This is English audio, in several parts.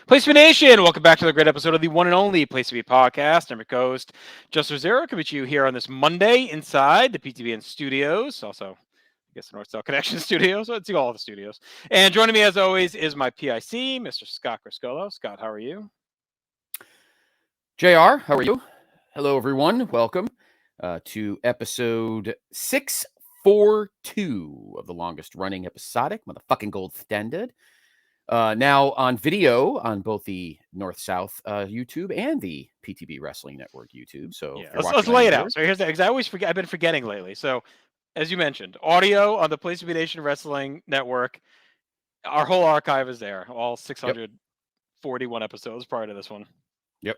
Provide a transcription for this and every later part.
PTB Nation, welcome back to the great episode of the one and only PTB Podcast. I'm your host, Justin Zero, coming to you here on this Monday inside the PTBN studios. Also, I guess the North South Connection studios. Let's see all the studios. And joining me, as always, is my PIC, Mr. Scott Criscolo. Scott, how are you? JR, how are you? Hello, everyone. Welcome to episode 642 of the longest running episodic motherfucking gold standard. Now on video on both the North-South YouTube and the PTB Wrestling Network YouTube. So yeah, let's lay it out. So here's because I always forget. I've been forgetting lately. So as you mentioned, audio on the PTB Nation Wrestling Network. Our whole archive is there. All 641 episodes prior to this one. Yep.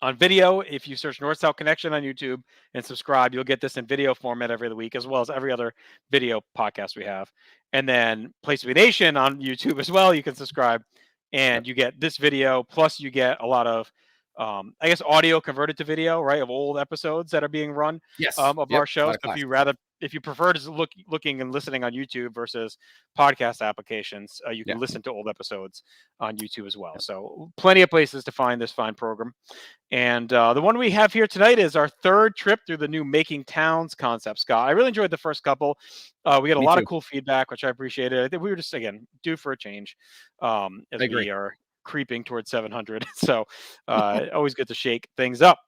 On video, if you search North South Connection on YouTube and subscribe, you'll get this in video format every other week, as well as every other video podcast we have. And then PTB Nation on YouTube as well. You can subscribe, and you get this video. Plus, you get a lot of, I guess, audio converted to video, right, of old episodes that are being run. Yes. Of our shows. If you prefer to looking and listening on YouTube versus podcast applications, you can listen to old episodes on YouTube as well. So plenty of places to find this fine program. And the one we have here tonight is our third trip through the new Making Towns concept, Scott. I really enjoyed the first couple. We got a lot of cool feedback, which I appreciated. I think we were just, again, due for a change as we are creeping towards 700. So always good to shake things up.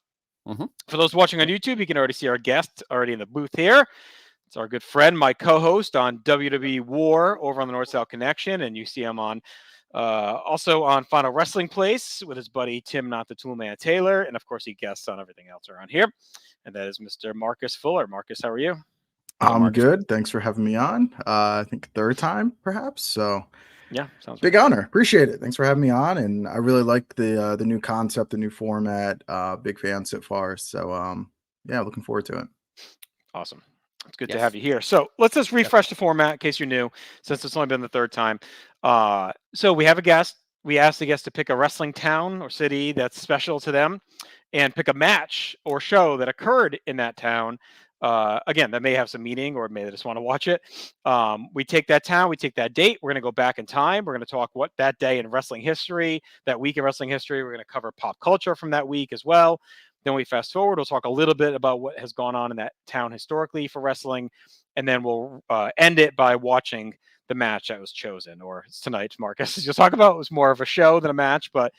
Mm-hmm. For those watching on YouTube, you can already see our guest already in the booth here. It's our good friend, my co-host on WWE War over on the North-South Connection, and you see him on also on Final Wrestling Place with his buddy Tim, not the Toolman Taylor, and of course he guests on everything else around here. And that is Mr. Marcus Fuller. Marcus, how are you? I'm good. Thanks for having me on. I think third time, perhaps. So yeah, sounds big honor. Appreciate it. Thanks for having me on, and I really like the new concept, the new format. Big fan so far. So yeah, looking forward to it. Awesome. It's good to have you here. So let's just refresh the format in case you're new, since it's only been the third time. So we have a guest. We asked the guest to pick a wrestling town or city that's special to them and pick a match or show that occurred in that town. Again, that may have some meaning, or may they just want to watch it. We take that town, we take that date. We're going to go back in time. We're going to talk what that day in wrestling history, that week in wrestling history. We're going to cover pop culture from that week as well. Then we fast forward. We'll talk a little bit about what has gone on in that town historically for wrestling. And then we'll end it by watching the match that was chosen. Or tonight, Marcus, you'll talk about, it was more of a show than a match, but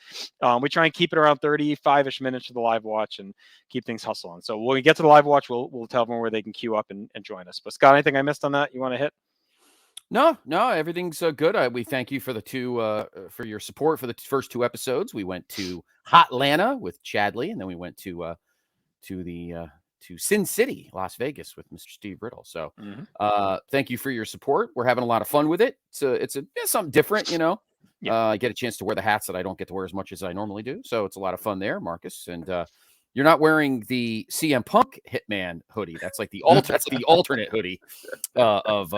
we try and keep it around 35-ish minutes for the live watch and keep things hustling. So when we get to the live watch, we'll tell them where they can queue up and join us. But Scott, anything I missed on that you want to hit? No, everything's good. We thank you for the for your support for the first two episodes. We went to Hotlanta with Chadley, and then we went to Sin City, Las Vegas with Mr. Steve Riddle. So thank you for your support. We're having a lot of fun with it. It's something different, you know. I get a chance to wear the hats that I don't get to wear as much as I normally do. So it's a lot of fun there, Marcus. And you're not wearing the CM Punk Hitman hoodie. That's like the alternate hoodie of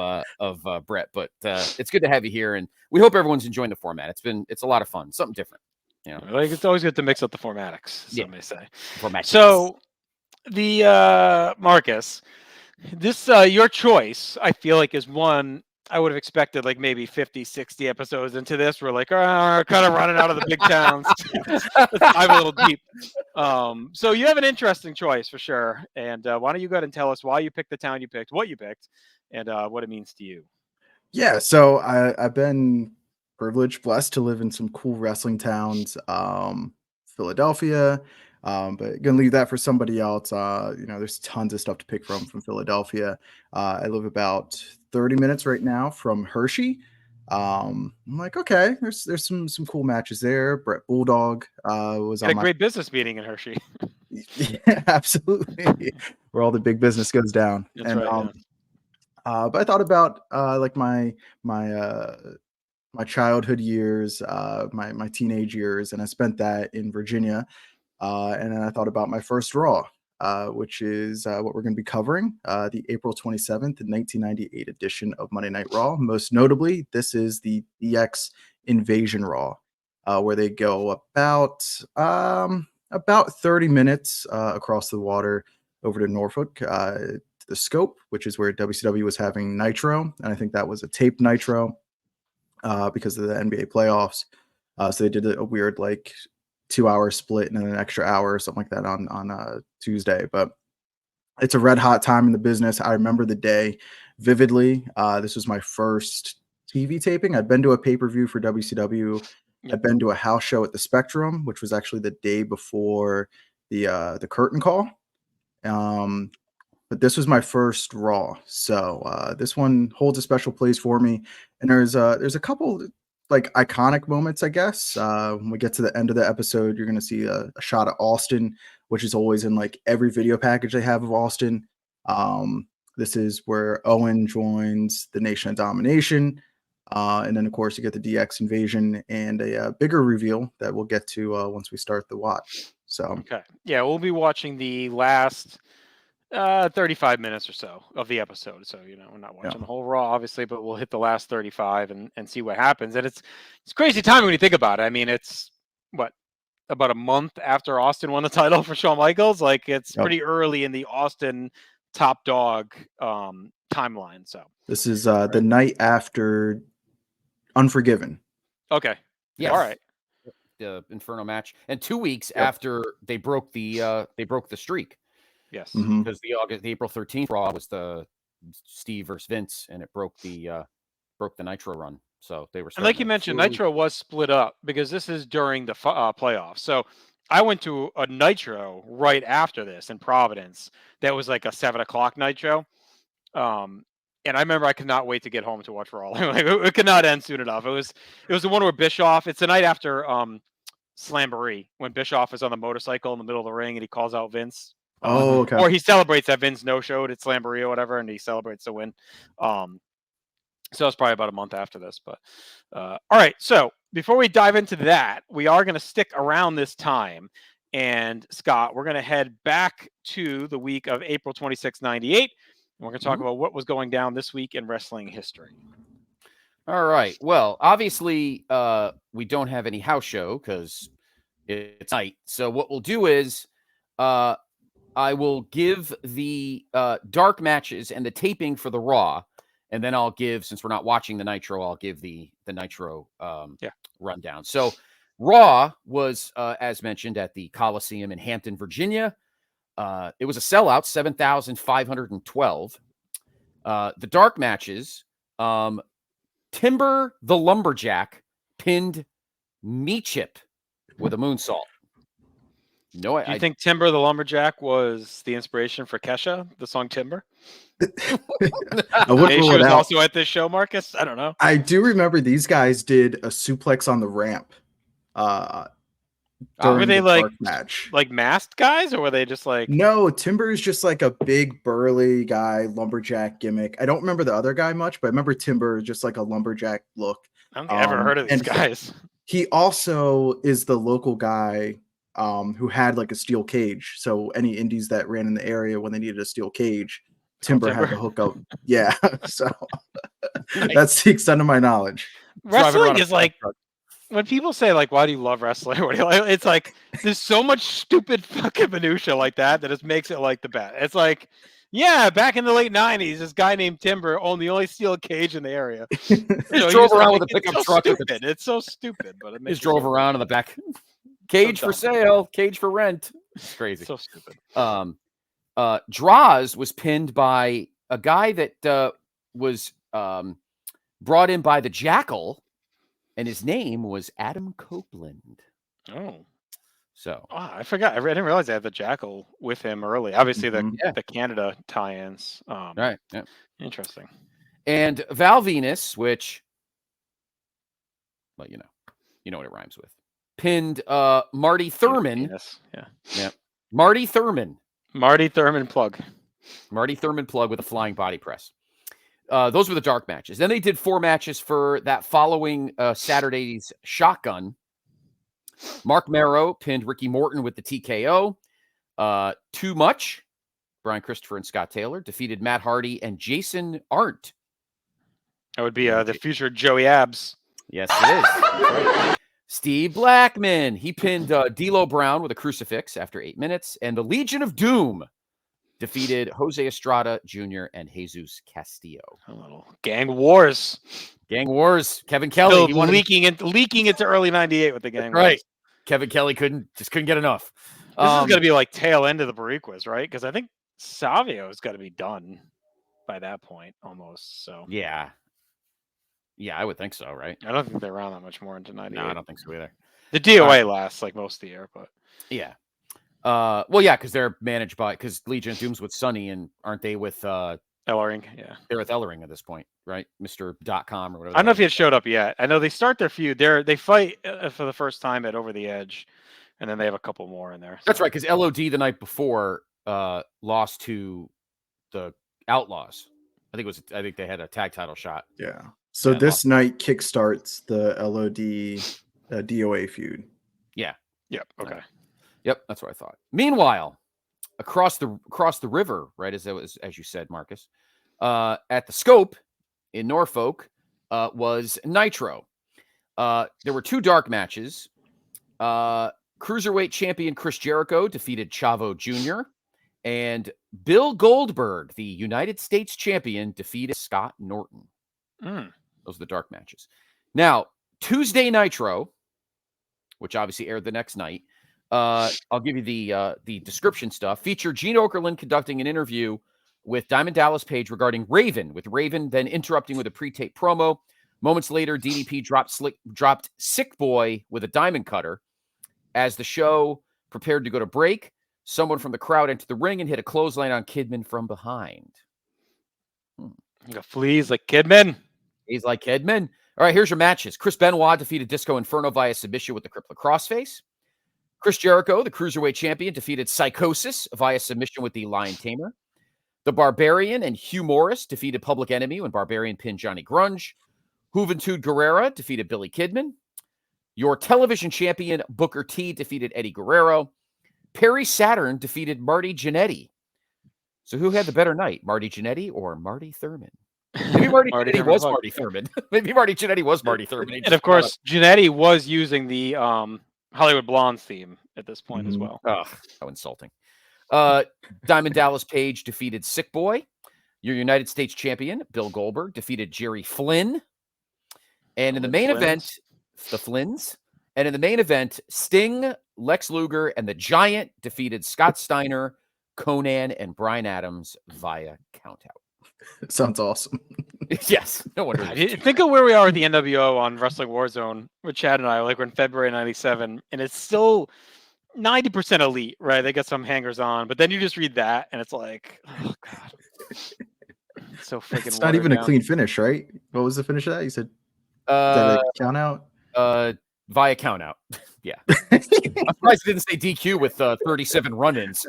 Brett. But it's good to have you here, and we hope everyone's enjoying the format. It's a lot of fun, something different. You know, like, it's always good to mix up the formatics. Some may say. Formatics. So the Marcus, this your choice, I feel like, is one I would have expected like maybe 50, 60 episodes into this. We're like, kind of running out of the big towns. Let's dive a little deep. So you have an interesting choice for sure. And why don't you go ahead and tell us why you picked the town you picked, what you picked, and what it means to you. Yeah, so I've been privileged, blessed to live in some cool wrestling towns, Philadelphia, but gonna leave that for somebody else. There's tons of stuff to pick from Philadelphia. I live about 30 minutes right now from Hershey. I'm like, okay, there's some cool matches there. Brett Bulldog was on a great business meeting in Hershey. Yeah, absolutely, where all the big business goes down. That's right. But I thought about like my childhood years, my teenage years, and I spent that in Virginia. And then I thought about my first Raw, which is what we're going to be covering, the April 27th, 1998 edition of Monday Night Raw. Most notably, this is the DX Invasion Raw, where they go about 30 minutes across the water over to Norfolk, to the Scope, which is where WCW was having Nitro. And I think that was a taped Nitro because of the NBA playoffs. So they did a weird like 2-hour split and then an extra hour or something like that on Tuesday. But it's a red hot time in the business. I remember the day vividly. This was my first TV taping. I'd been to a pay-per-view for WCW. Yep. I'd been to a house show at the Spectrum, which was actually the day before the curtain call. But this was my first Raw, so this one holds a special place for me. And there's a couple like iconic moments, I guess. When we get to the end of the episode, you're gonna see a shot of Austin, which is always in like every video package they have of Austin. This is where Owen joins the Nation of Domination. And then, of course, you get the DX invasion and a bigger reveal that we'll get to once we start the watch. So, okay. Yeah, we'll be watching the last 35 minutes or so of the episode. So, we're not watching the whole Raw, obviously, but we'll hit the last 35 and see what happens. And it's crazy timing when you think about it. I mean, it's about a month after Austin won the title for Shawn Michaels. Like, it's pretty early in the Austin top dog timeline. So this is the night after Unforgiven. Okay. Yeah. All right. The Inferno match, and 2 weeks after they broke the streak. Yes. Because the April 13th Raw was the Steve versus Vince, and it broke the Nitro run. So they were. And like you mentioned, Nitro was split up because this is during the playoffs. So I went to a Nitro right after this in Providence. That was like a 7:00 Nitro. And I remember I could not wait to get home to watch Raw. It could not end soon enough. It was the one where Bischoff. It's the night after Slamboree when Bischoff is on the motorcycle in the middle of the ring and he calls out Vince. Okay. Or he celebrates that Vince no-showed at Slamboree or whatever, and he celebrates the win. So it's probably about a month after this. But all right. So before we dive into that, we are going to stick around this time. And Scott, we're going to head back to the week of April 26, 98. And we're going to talk about what was going down this week in wrestling history. All right. Well, obviously, we don't have any house show because it's night. So what we'll do is I will give the dark matches and the taping for the Raw. And then I'll give, since we're not watching the Nitro, I'll give the Nitro rundown. So Raw was, as mentioned, at the Coliseum in Hampton, Virginia. It was a sellout, 7,512. The dark matches, Timber the Lumberjack pinned Meechip with a moonsault. No, Do you think Timber the Lumberjack was the inspiration for Kesha, the song Timber? I would Maybe rule she it was out. also at this show, Marcus. I don't know. I do remember these guys did a suplex on the ramp. Were they the like dark match? Like masked guys, or were they just like? No, Timber is just like a big burly guy, lumberjack gimmick. I don't remember the other guy much, but I remember Timber just like a lumberjack look. I don't think I've ever heard of these guys. He also is the local guy who had like a steel cage. So any indies that ran in the area when they needed a steel cage, Timber had to hook up. Yeah, so that's the extent of my knowledge. Wrestling is like when people say like, "Why do you love wrestling?" It's like there's so much stupid fucking minutia like that it makes it like the best. It's like, yeah, back in the late '90s, this guy named Timber owned the only steel cage in the area. Drove around with a pickup truck. It's so stupid, but it makes just drove around in the back. Cage for sale, cage for rent. It's crazy. So stupid. Draws was pinned by a guy that was brought in by the Jackal, and his name was Adam Copeland. Oh. So I forgot. I didn't realize I had the Jackal with him early. Obviously, the Canada tie-ins. Right. Yeah. Interesting. And Val Venus, which, well, you know what it rhymes with, pinned Marty Thurman. Yeah. Marty Thurman plug. Marty Thurman plug with a flying body press. Those were the dark matches. Then they did 4 matches for that following Saturday's Shotgun. Mark Marrow pinned Ricky Morton with the TKO. Too Much, Brian Christopher and Scott Taylor, defeated Matt Hardy and Jason Arndt. That would be the future Joey Abs. Yes, it is. Right. Steve Blackman, he pinned D'Lo Brown with a crucifix after 8 minutes. And the Legion of Doom defeated Jose Estrada Jr. and Jesus Castillo. A little gang wars. Gang wars. Kevin Kelly. He leaking into early 98 with the gang wars. Right. Kevin Kelly couldn't get enough. This is going to be like tail end of the Bariquas, right? Because I think Savio's got to be done by that point almost. So yeah, I would think so, right? I don't think they're around that much more into 98. No, I don't think so either. The DOA lasts like most of the year, but yeah. Well, yeah, because they're managed by Legion of Doom's with Sonny, and aren't they with Ellering? Yeah, they're with Ellering at this point, right? Mr.com or whatever. I don't know if he had showed up yet. I know they start their feud. They fight for the first time at Over the Edge, and then they have a couple more in there. So. That's right, because LOD the night before lost to the Outlaws. I think they had a tag title shot. Yeah. So this night kickstarts the LOD DOA feud. Yeah. Yep. Okay. Yep. That's what I thought. Meanwhile, across the river, right as you said, Marcus, at the Scope in Norfolk was Nitro. There were 2 dark matches. Cruiserweight champion Chris Jericho defeated Chavo Jr. and Bill Goldberg, the United States champion, defeated Scott Norton. Those are the dark matches. Now, Tuesday Nitro, which obviously aired the next night, I'll give you the description stuff. Featured Gene Okerlund conducting an interview with Diamond Dallas Page regarding Raven, with Raven then interrupting with a pre-tape promo. Moments later, DDP dropped Sick Boy with a diamond cutter. As the show prepared to go to break, someone from the crowd entered the ring and hit a clothesline on Kidman from behind. Fleas like Kidman. He's like Kidman. All right, here's your matches. Chris Benoit defeated Disco Inferno via submission with the Crippler Crossface. Chris Jericho, the Cruiserweight champion, defeated Psychosis via submission with the Lion Tamer. The Barbarian and Hugh Morris defeated Public Enemy when Barbarian pinned Johnny Grunge. Juventud Guerrera defeated Billy Kidman. Your television champion, Booker T, defeated Eddie Guerrero. Perry Saturn defeated Marty Jannetty. So who had the better night, Marty Jannetty or Marty Thurman? Maybe Marty Jannetty was Marty Thurman. Maybe Marty Jannetty was Marty Thurman. And of course, Jannetty was using the Hollywood Blondes theme at this point as well. Oh, how insulting. Diamond Dallas Page defeated Sick Boy. Your United States champion, Bill Goldberg, defeated Jerry Flynn. And in the main event, the Flynns. And in the main event, Sting, Lex Luger, and the Giant defeated Scott Steiner, Conan, and Bryan Adams via countout. Sounds awesome. Yes. No wonder. Think of where we are at the NWO on Wrestling Warzone with Chad and I. Like we're in February '97, and it's still 90% elite, right? They got some hangers on, but then you just read that, and it's like, oh god, it's so freaking. It's not even a clean finish, right? What was the finish of that? You said count out. Via count out. Yeah. I'm surprised it didn't say DQ with 37 run-ins.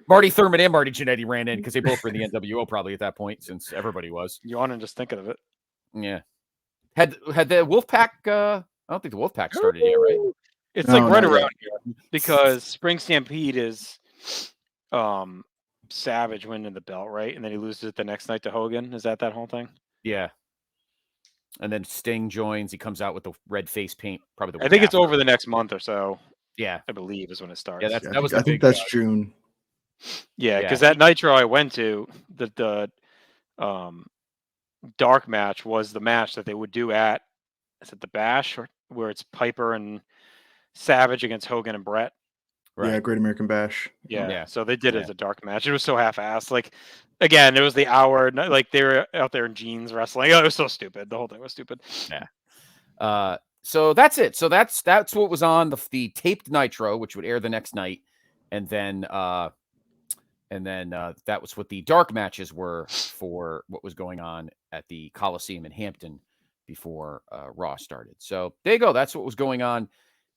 Marty Thurman and Marty Jannetty ran in because they both were in the NWO probably at that point, since everybody was. You want to just thinking of it. Yeah. Had the Wolfpack, I don't think the Wolfpack started yet, right? It's right around here because Spring Stampede is Savage winning the belt, right? And then he loses it the next night to Hogan. Is that whole thing? Yeah. And then Sting joins. He comes out with the red face paint. Probably the I think it's over the next month or so. Yeah, I believe is when it starts. Yeah, I think that's June. Yeah, because that Nitro I went to, the dark match was the match that they would do at, is it the Bash, or where it's Piper and Savage against Hogan and Brett? Right. Yeah, Great American Bash. Yeah. So they did it as a dark match. It was so half-assed. Like, again, it was the hour. Like they were out there in jeans wrestling. Oh, it was so stupid. The whole thing was stupid. Yeah. So that's it. So that's what was on the taped Nitro, which would air the next night, and then that was what the dark matches were for what was going on at the Coliseum in Hampton before Raw started. So there you go. That's what was going on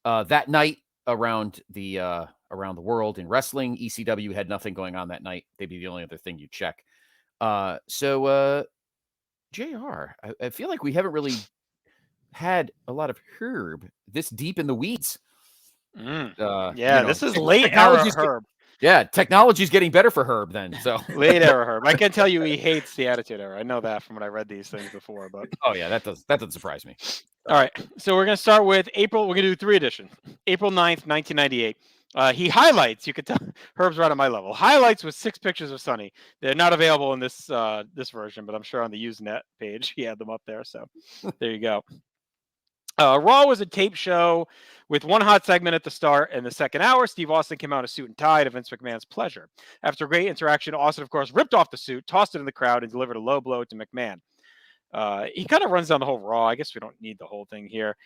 that night around the world in wrestling. ECW had nothing going on that night. They'd be the only other thing you check. So JR, I feel like we haven't really had a lot of Herb this deep in the weeds. This is late era Herb. Yeah, technology's getting better for Herb then. So late era Herb. I can tell you he hates the Attitude Era. I know that from when I read these things before. But oh yeah, that doesn't surprise me. All right, so we're gonna start with April. We're gonna do 3 editions. April 9th, 1998. He highlights. You could tell Herb's right on my level. Highlights with 6 pictures of Sonny. They're not available in this this version, but I'm sure on the Usenet page he had them up there. So there you go. Raw was a tape show with one hot segment at the start. And the second hour, Steve Austin came out in a suit and tie to Vince McMahon's pleasure. After a great interaction, Austin, of course, ripped off the suit, tossed it in the crowd, and delivered a low blow to McMahon. He kind of runs down the whole Raw. I guess we don't need the whole thing here.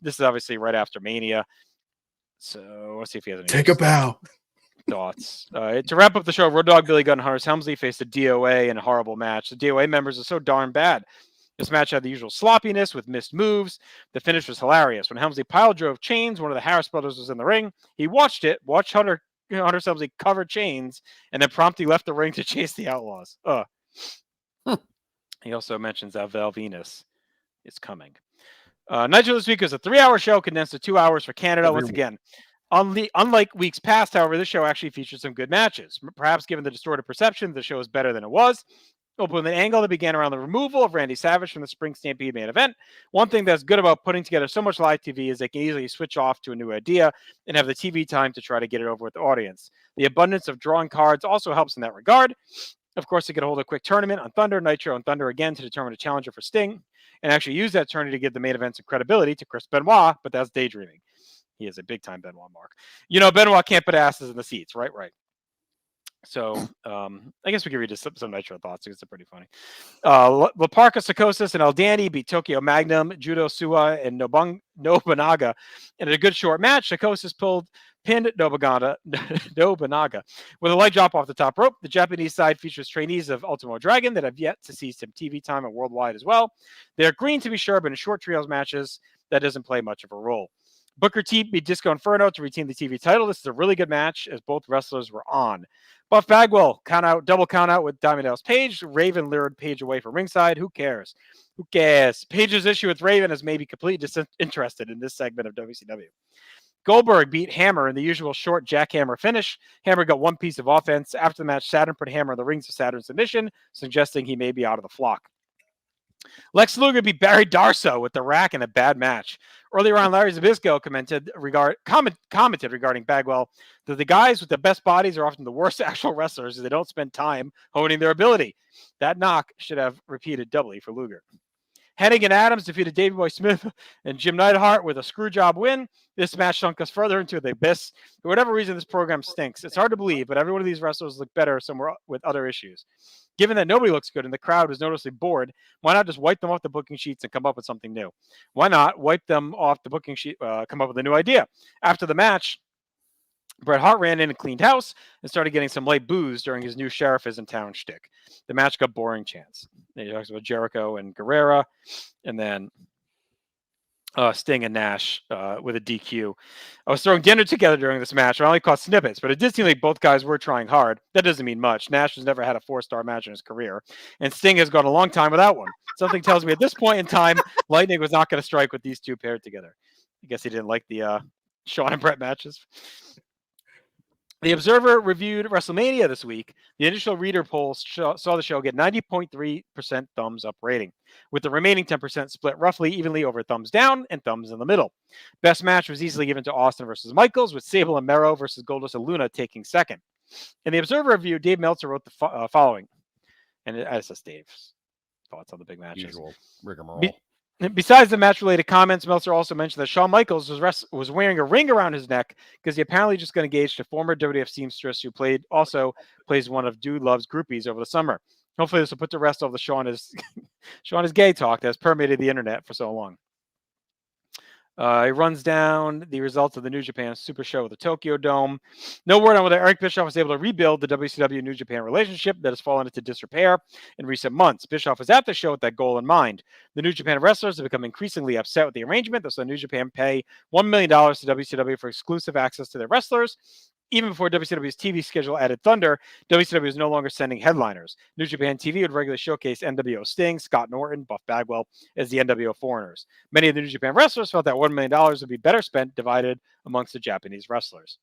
This is obviously right after Mania. So let's see if he has any Take a bow. thoughts. To wrap up the show, Road Dogg, Billy Gunn, and Hunter Helmsley faced a DOA in a horrible match. The DOA members are so darn bad. This match had the usual sloppiness with missed moves. The finish was hilarious. When Helmsley pile drove Chains, one of the Harris brothers was in the ring. He watched Hunter Helmsley cover Chains, and then promptly left the ring to chase the Outlaws. He also mentions that Val Venus is coming. Nitro this week was a 3-hour show condensed to 2 hours for Canada. Once again, unlike weeks past, however, this show actually featured some good matches. Perhaps given the distorted perception, the show is better than it was. Open with an angle that began around the removal of Randy Savage from the Spring Stampede main event. One thing that's good about putting together so much live TV is they can easily switch off to a new idea and have the TV time to try to get it over with the audience. The abundance of drawing cards also helps in that regard. Of course, they could hold a quick tournament on Thunder, Nitro, and Thunder again to determine a challenger for Sting, and actually use that tournament to give the main event some credibility to Chris Benoit, but that's daydreaming. He is a big-time Benoit mark. You know, Benoit can't put asses in the seats, right? So I guess we can read some Nitro thoughts because they're pretty funny. La Parka Psychosis and El Dandy beat Tokyo Magnum, Judo Suwa, and Nobunaga in a good short match. Psychosis pinned Nobunaga with a light drop off the top rope. The Japanese side features trainees of Ultimo Dragon that have yet to see some TV time and worldwide as well. They're green to be sure, but in short trios matches, that doesn't play much of a role. Booker T beat Disco Inferno to retain the TV title. This is a really good match as both wrestlers were on. Buff Bagwell double count out with Diamond Dallas Page. Raven lured Page away from ringside. Who cares? Page's issue with Raven is maybe completely disinterested in this segment of WCW. Goldberg beat Hammer in the usual short jackhammer finish. Hammer got one piece of offense. After the match, Saturn put Hammer in the rings of Saturn's submission, suggesting he may be out of the flock. Lex Luger beat Barry Darsow with the rack in a bad match. Earlier on, Larry Zbyszko commented regarding Bagwell that the guys with the best bodies are often the worst actual wrestlers as they don't spend time honing their ability. That knock should have repeated doubly for Luger. Hennig and Adams defeated Davey Boy Smith and Jim Neidhart with a screwjob win. This match sunk us further into the abyss. For whatever reason, this program stinks. It's hard to believe, but every one of these wrestlers look better somewhere with other issues. Given that nobody looks good and the crowd was noticeably bored, why not just wipe them off the booking sheets and come up with something new? Why not wipe them off the booking sheet, come up with a new idea? After the match, Bret Hart ran in and cleaned house and started getting some light booze during his new sheriff is in town shtick. The match got boring chance. Then he talks about Jericho and Guerrera, and then Sting and Nash with a DQ. I was throwing dinner together during this match. I only caught snippets, but it did seem like both guys were trying hard. That doesn't mean much. Nash has never had a 4-star match in his career, and Sting has gone a long time without one. Something tells me at this point in time, lightning was not going to strike with these two paired together. I guess he didn't like the Shawn and Brett matches. The Observer reviewed WrestleMania this week. The initial reader poll saw the show get 90.3% thumbs up rating, with the remaining 10% split roughly evenly over thumbs down and thumbs in the middle. Best match was easily given to Austin versus Michaels, with Sable and Mero versus Goldust and Luna taking second. In the Observer review, Dave Meltzer wrote the following, and it's just Dave's thoughts on the big matches. Usual rigmarole. Besides the match-related comments, Meltzer also mentioned that Shawn Michaels was wearing a ring around his neck because he apparently just got engaged to former WWF seamstress who plays one of Dude Love's groupies over the summer. Hopefully this will put to rest all the Shawn is gay talk that has permeated the internet for so long. He runs down the results of the New Japan Super Show at the Tokyo Dome. No word on whether Eric Bischoff was able to rebuild the WCW New Japan relationship that has fallen into disrepair in recent months. Bischoff was at the show with that goal in mind. The New Japan wrestlers have become increasingly upset with the arrangement that saw New Japan pay $1 million to WCW for exclusive access to their wrestlers. Even before WCW's TV schedule added Thunder, WCW is no longer sending headliners. New Japan TV would regularly showcase NWO Sting, Scott Norton, Buff Bagwell as the NWO foreigners. Many of the New Japan wrestlers felt that $1 million would be better spent divided amongst the Japanese wrestlers.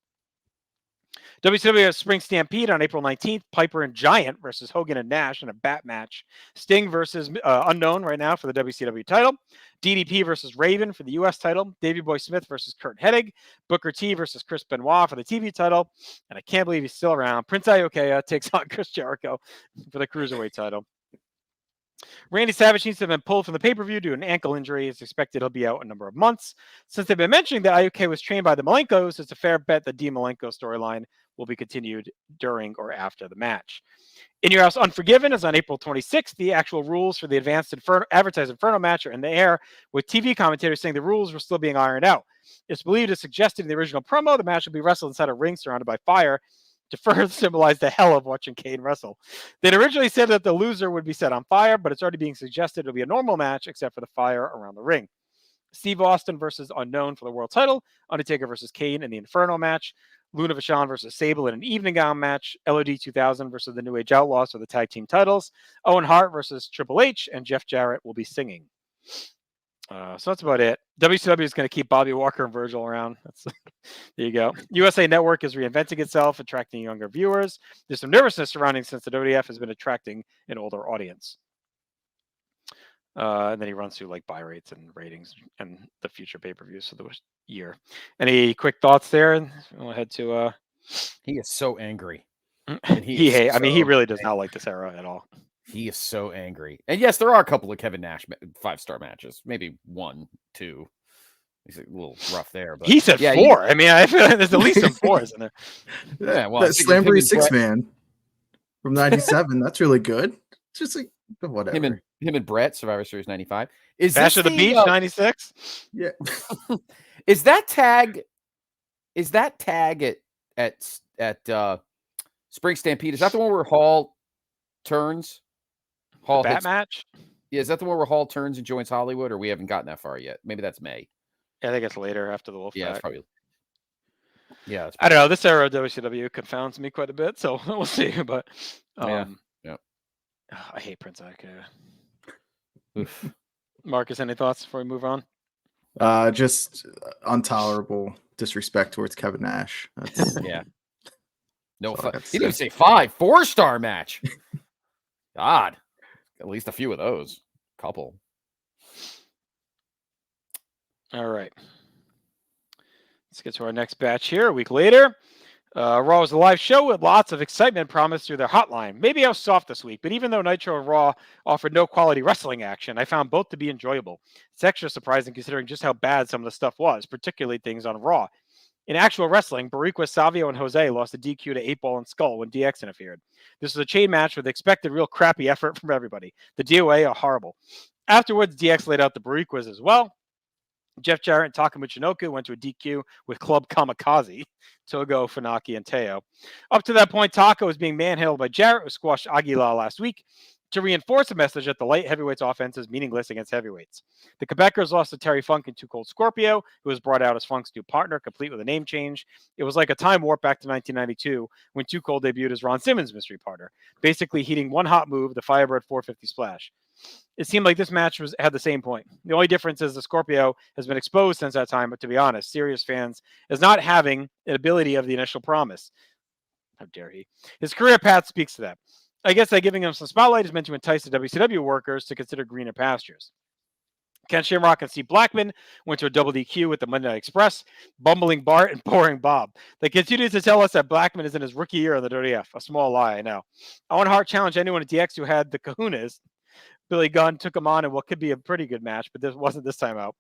WCW has Spring Stampede on April 19th. Piper and Giant versus Hogan and Nash in a bat match. Sting versus Unknown right now for the WCW title. DDP versus Raven for the U.S. title. Davey Boy Smith versus Kurt Hennig. Booker T versus Chris Benoit for the TV title. And I can't believe he's still around. Prince Iaukea takes on Chris Jericho for the Cruiserweight title. Randy Savage needs to have been pulled from the pay-per-view due to an ankle injury. It's expected he'll be out a number of months. Since they've been mentioning that Iuke was trained by the Malenkos, it's a fair bet the Dean Malenko storyline will be continued during or after the match. In Your House Unforgiven is on April 26th. The actual rules for the advertised Inferno match are in the air, with TV commentators saying the rules were still being ironed out. It's believed as suggested in the original promo, the match will be wrestled inside a ring surrounded by fire, to further symbolize the hell of watching Kane wrestle. They'd originally said that the loser would be set on fire, but it's already being suggested it'll be a normal match except for the fire around the ring. Steve Austin versus Unknown for the world title. Undertaker versus Kane in the Inferno match. Luna Vachon versus Sable in an evening gown match. LOD 2000 versus the New Age Outlaws for the tag team titles. Owen Hart versus Triple H, and Jeff Jarrett will be singing. So that's about it. WCW is going to keep Bobby Walker and Virgil around. There you go. USA Network is reinventing itself, attracting younger viewers. There's some nervousness surrounding since the WWF has been attracting an older audience. And then he runs through like buy rates and ratings and the future pay-per-views for the year. Any quick thoughts there? We'll head to. He is so angry. He really does not like this era at all. He is so angry. And yes, there are a couple of Kevin Nash 5-star matches. Maybe 1, 2. He's a little rough there. But he said 4. I mean, I feel like there's at least some 4s in there. Yeah, well, that Slamboree 6-man from 97. That's really good. It's just like whatever. Him and Brett, Survivor Series 95. Is Bash of the Beach 96? Yeah. Is that tag at Spring Stampede? Is that the one where Hall turns? Hall bat match? Yeah, is that the one where Hall turns and joins Hollywood, or we haven't gotten that far yet? Maybe that's May. Yeah, I think it's later after the Wolf. Yeah, it's probably. Yeah, I don't know. This era of WCW confounds me quite a bit, so we'll see. But yeah. I hate Prince Iaukea. Marcus, any thoughts before we move on? Just intolerable disrespect towards Kevin Nash. That's, yeah. No, he didn't even say 5, 4-star match. God, at least a few of those. Couple. All right. Let's get to our next batch here. A week later, Raw was a live show with lots of excitement promised through their hotline. Maybe I was soft this week, but even though Nitro and Raw offered no quality wrestling action, I found both to be enjoyable. It's extra surprising considering just how bad some of the stuff was, particularly things on Raw. In actual wrestling, Barriqua, Savio, and Jose lost a DQ to 8-Ball and Skull when DX interfered. This was a chain match with expected real crappy effort from everybody. The DOA are horrible. Afterwards, DX laid out the Barriquas as well. Jeff Jarrett and Taka Michinoku went to a DQ with Club Kamikaze, Togo, Funaki, and Teo. Up to that point, Taka was being manhandled by Jarrett, who squashed Aguilar last week, to reinforce the message that the light heavyweights offense is meaningless against heavyweights. The Quebecers lost to Terry Funk and Too Cold Scorpio, who was brought out as Funk's new partner, complete with a name change. It was like a time warp back to 1992 when Too Cold debuted as Ron Simmons' mystery partner, basically heating one hot move, the Firebird 450 splash. It seemed like this match had the same point. The only difference is the Scorpio has been exposed since that time, but to be honest, serious fans is not having an ability of the initial promise. How dare he? His career path speaks to that. I guess that giving him some spotlight is meant to entice the WCW workers to consider greener pastures. Ken Shamrock and Steve Blackman went to a double DQ with the Monday Night Express, bumbling Bart and boring Bob. They continue to tell us that Blackman is in his rookie year of the WWF. A small lie, I know. Owen Hart challenged anyone at DX who had the kahunas. Billy Gunn took him on in what could be a pretty good match, but this wasn't this time out.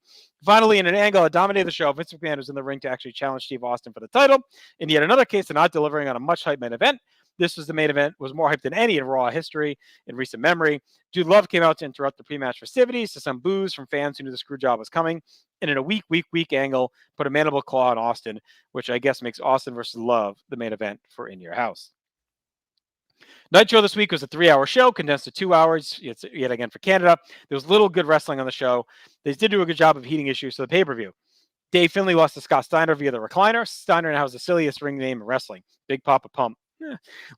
Finally, in an angle that dominated the show, Vince McMahon was in the ring to actually challenge Steve Austin for the title. In yet another case of not delivering on a much-hyped main event. This was the main event, was more hyped than any in Raw history in recent memory. Dude Love came out to interrupt the pre-match festivities to some boos from fans who knew the screw job was coming. And in a weak angle, put a mandible claw on Austin, which I guess makes Austin versus Love the main event for In Your House. Nitro this week was a 3-hour show, condensed to 2 hours. It's yet again for Canada. There was little good wrestling on the show. They did do a good job of heating issues to the pay-per-view. Dave Finlay lost to Scott Steiner via the recliner. Steiner now has the silliest ring name in wrestling, Big Papa Pump.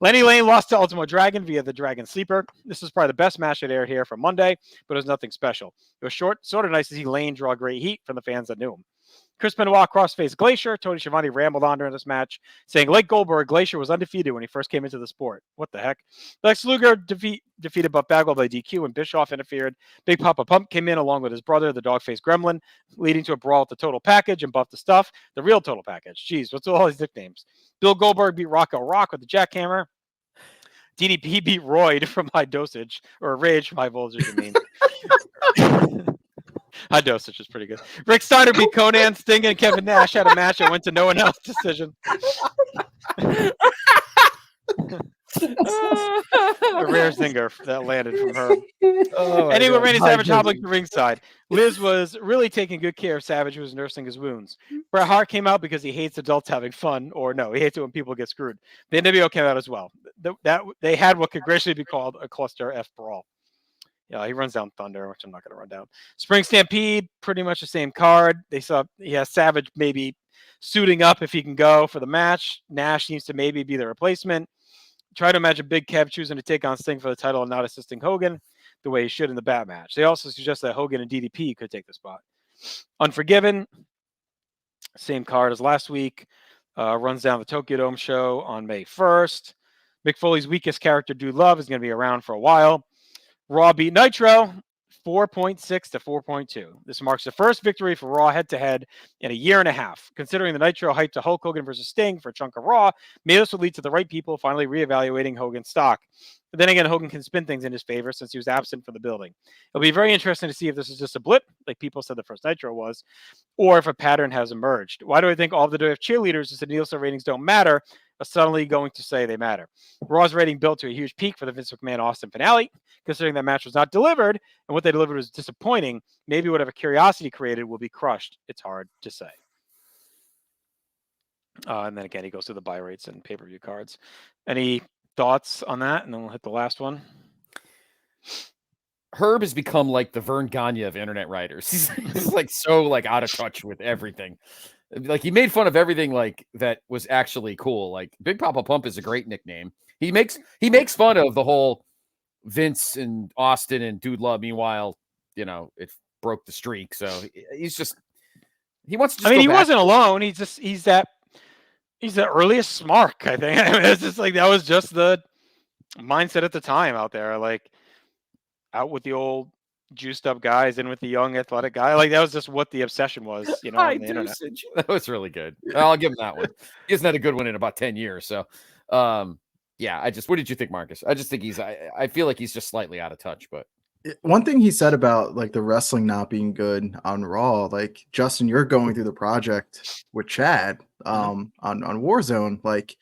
Lenny Lane lost to Ultimo Dragon via the Dragon Sleeper. This was probably the best match that aired here from Monday, but it was nothing special. It was short, sort of nice to see Lane draw great heat from the fans that knew him. Chris Benoit cross-faced Glacier. Tony Schiavone rambled on during this match, saying, like Goldberg, Glacier was undefeated when he first came into the sport. What the heck? Lex Luger defeated Buff Bagwell by DQ when Bischoff interfered. Big Papa Pump came in along with his brother, the dog-faced Gremlin, leading to a brawl at the Total Package and Buff the Stuff, the real Total Package. Jeez, what's with all these nicknames? Bill Goldberg beat Rocco Rock with the jackhammer. DDP beat Royd from High Dosage, or Rage from High Voltage, I mean. High Dosage is pretty good. Rick Steiner beat Conan. Sting and Kevin Nash had a match that went to no one else's decision. A rare zinger that landed from Herb. Anyway, Randy Savage hobbling to ringside. Liz was really taking good care of Savage, who was nursing his wounds. Bret Hart came out because he hates adults having fun, or no, he hates it when people get screwed. The NWO came out as well. They had what could graciously be called a cluster F brawl. Yeah, he runs down Thunder, which I'm not going to run down. Spring Stampede, pretty much the same card. They saw, Savage maybe suiting up if he can go for the match. Nash seems to maybe be the replacement. Try to imagine Big Kev choosing to take on Sting for the title and not assisting Hogan the way he should in the Bat match. They also suggest that Hogan and DDP could take the spot. Unforgiven, same card as last week. Runs down the Tokyo Dome show on May 1st. Mick Foley's weakest character, Dude Love, is going to be around for a while. Raw beat Nitro 4.6 to 4.2. This marks the first victory for Raw head-to-head in a year and a half. Considering the Nitro hype to Hulk Hogan versus Sting for a chunk of Raw, maybe this will lead to the right people finally reevaluating Hogan's stock. But then again, Hogan can spin things in his favor since he was absent from the building. It'll be very interesting to see if this is just a blip, like people said the first Nitro was, or if a pattern has emerged. Why do I think all of the WF cheerleaders who said Nielsen ratings don't matter are suddenly going to say they matter? Raw's rating built to a huge peak for the Vince McMahon Austin finale. Considering that match was not delivered, and what they delivered was disappointing, maybe whatever curiosity created will be crushed. It's hard to say. And then again, he goes through the buy rates and pay-per-view cards. Any thoughts on that? And then we'll hit the last one. Herb has become like the Vern Gagne of internet writers. He's like so like out of touch with everything. Like he made fun of everything like that was actually cool. Like Big Papa Pump is a great nickname. He makes fun of the whole Vince and Austin and Dude Love. Meanwhile, it broke the streak. So he wants to. He wasn't alone. He's that earliest smark. I think it's just like that was just the mindset at the time out there. Like out with the old juiced up guys in with the young athletic guy. Like that was just what the obsession was. On the internet. That was really good. I'll give him that one. He hasn't had a good one in about 10 years. So, yeah, what did you think, Marcus? I just think I feel like he's just slightly out of touch, but one thing he said about like the wrestling not being good on Raw, like Justin, you're going through the project with Chad, on Warzone. Like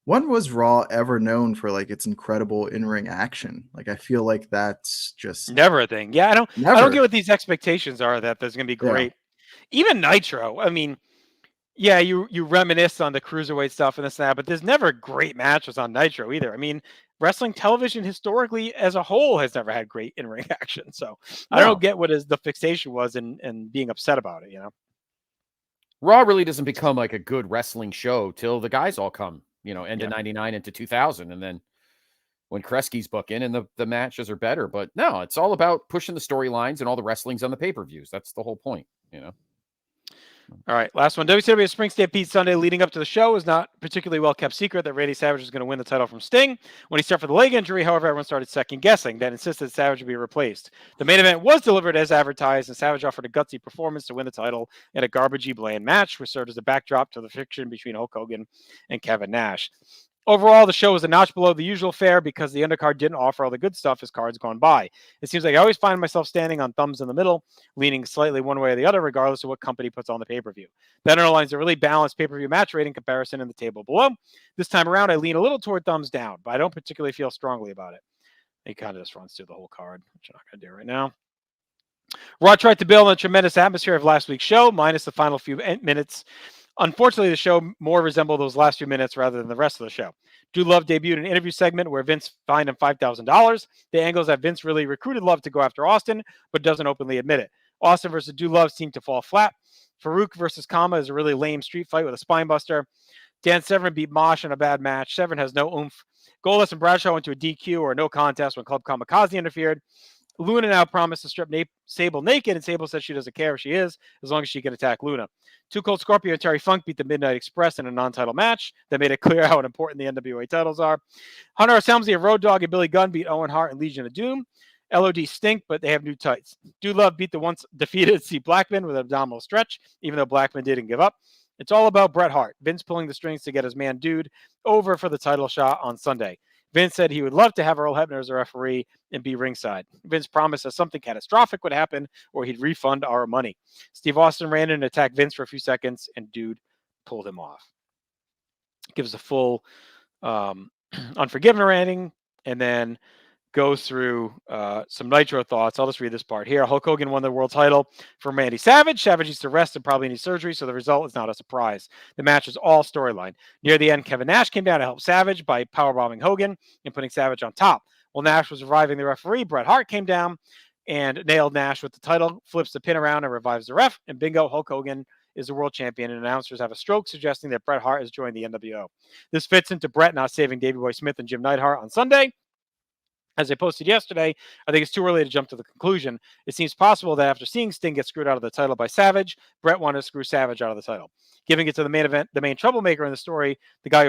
when was Raw ever known for like its incredible in-ring action? Like, I feel like that's just never a thing. Yeah. I don't get what these expectations are that there's going to be great. Yeah. Even Nitro. I mean, yeah, you reminisce on the cruiserweight stuff and this and that, but there's never great matches on Nitro either. I mean, wrestling television historically as a whole has never had great in-ring action. So I don't get what the fixation was and being upset about it, Raw really doesn't become like a good wrestling show till the guys all come, end of 99 into 2000. And then when Kresge's booking and the matches are better. But no, it's all about pushing the storylines and all the wrestling's on the pay-per-views. That's the whole point, All right, last one. WCW Spring Stampede Sunday leading up to the show was not particularly well-kept secret that Randy Savage was going to win the title from Sting. When he suffered the leg injury, however, everyone started second-guessing, then insisted Savage would be replaced. The main event was delivered as advertised, and Savage offered a gutsy performance to win the title in a garbagey, bland match, which served as a backdrop to the friction between Hulk Hogan and Kevin Nash. Overall, the show was a notch below the usual fare because the undercard didn't offer all the good stuff as cards gone by. It seems like I always find myself standing on thumbs in the middle, leaning slightly one way or the other, regardless of what company puts on the pay-per-view. That underlines a really balanced pay-per-view match rating comparison in the table below. This time around, I lean a little toward thumbs down, but I don't particularly feel strongly about it. It kind of just runs through the whole card, which I'm not going to do right now. Raw tried to build on a tremendous atmosphere of last week's show, minus the final few minutes. Unfortunately, the show more resembled those last few minutes rather than the rest of the show. Dude Love debuted an interview segment where Vince fined him $5,000. The angle is that Vince really recruited Love to go after Austin, but doesn't openly admit it. Austin versus Dude Love seemed to fall flat. Farouk versus Kama is a really lame street fight with a spine buster. Dan Severn beat Mosh in a bad match. Severn has no oomph. Goldust and Bradshaw went to a DQ or a no contest when Club Kamikaze interfered. Luna now promised to strip Sable naked, and Sable says she doesn't care if she is, as long as she can attack Luna. Too Cold Scorpio and Terry Funk beat the Midnight Express in a non-title match that made it clear how important the NWA titles are. Hunter S. Helmsley and Road Dogg and Billy Gunn beat Owen Hart and Legion of Doom. LOD stink, but they have new tights. Dude Love beat the once defeated C. Blackman with an abdominal stretch, even though Blackman didn't give up. It's all about Bret Hart. Vince pulling the strings to get his man Dude over for the title shot on Sunday. Vince said he would love to have Earl Hebner as a referee and be ringside. Vince promised that something catastrophic would happen or he'd refund our money. Steve Austin ran in and attacked Vince for a few seconds, and Dude pulled him off. Gives a full Unforgiven rating, and then goes through some Nitro thoughts. I'll just read this part here. Hulk Hogan won the world title from Randy Savage. Savage needs to rest and probably needs surgery, so the result is not a surprise. The match is all storyline. Near the end, Kevin Nash came down to help Savage by powerbombing Hogan and putting Savage on top. While Nash was reviving the referee, Bret Hart came down and nailed Nash with the title, flips the pin around and revives the ref, and bingo, Hulk Hogan is the world champion, and announcers have a stroke suggesting that Bret Hart has joined the NWO. This fits into Bret not saving Davey Boy Smith and Jim Neidhart on Sunday. As I posted yesterday, I think it's too early to jump to the conclusion. It seems possible that after seeing Sting get screwed out of the title by Savage, Bret wanted to screw Savage out of the title. Giving it to the main event, the main troublemaker in the story, the guy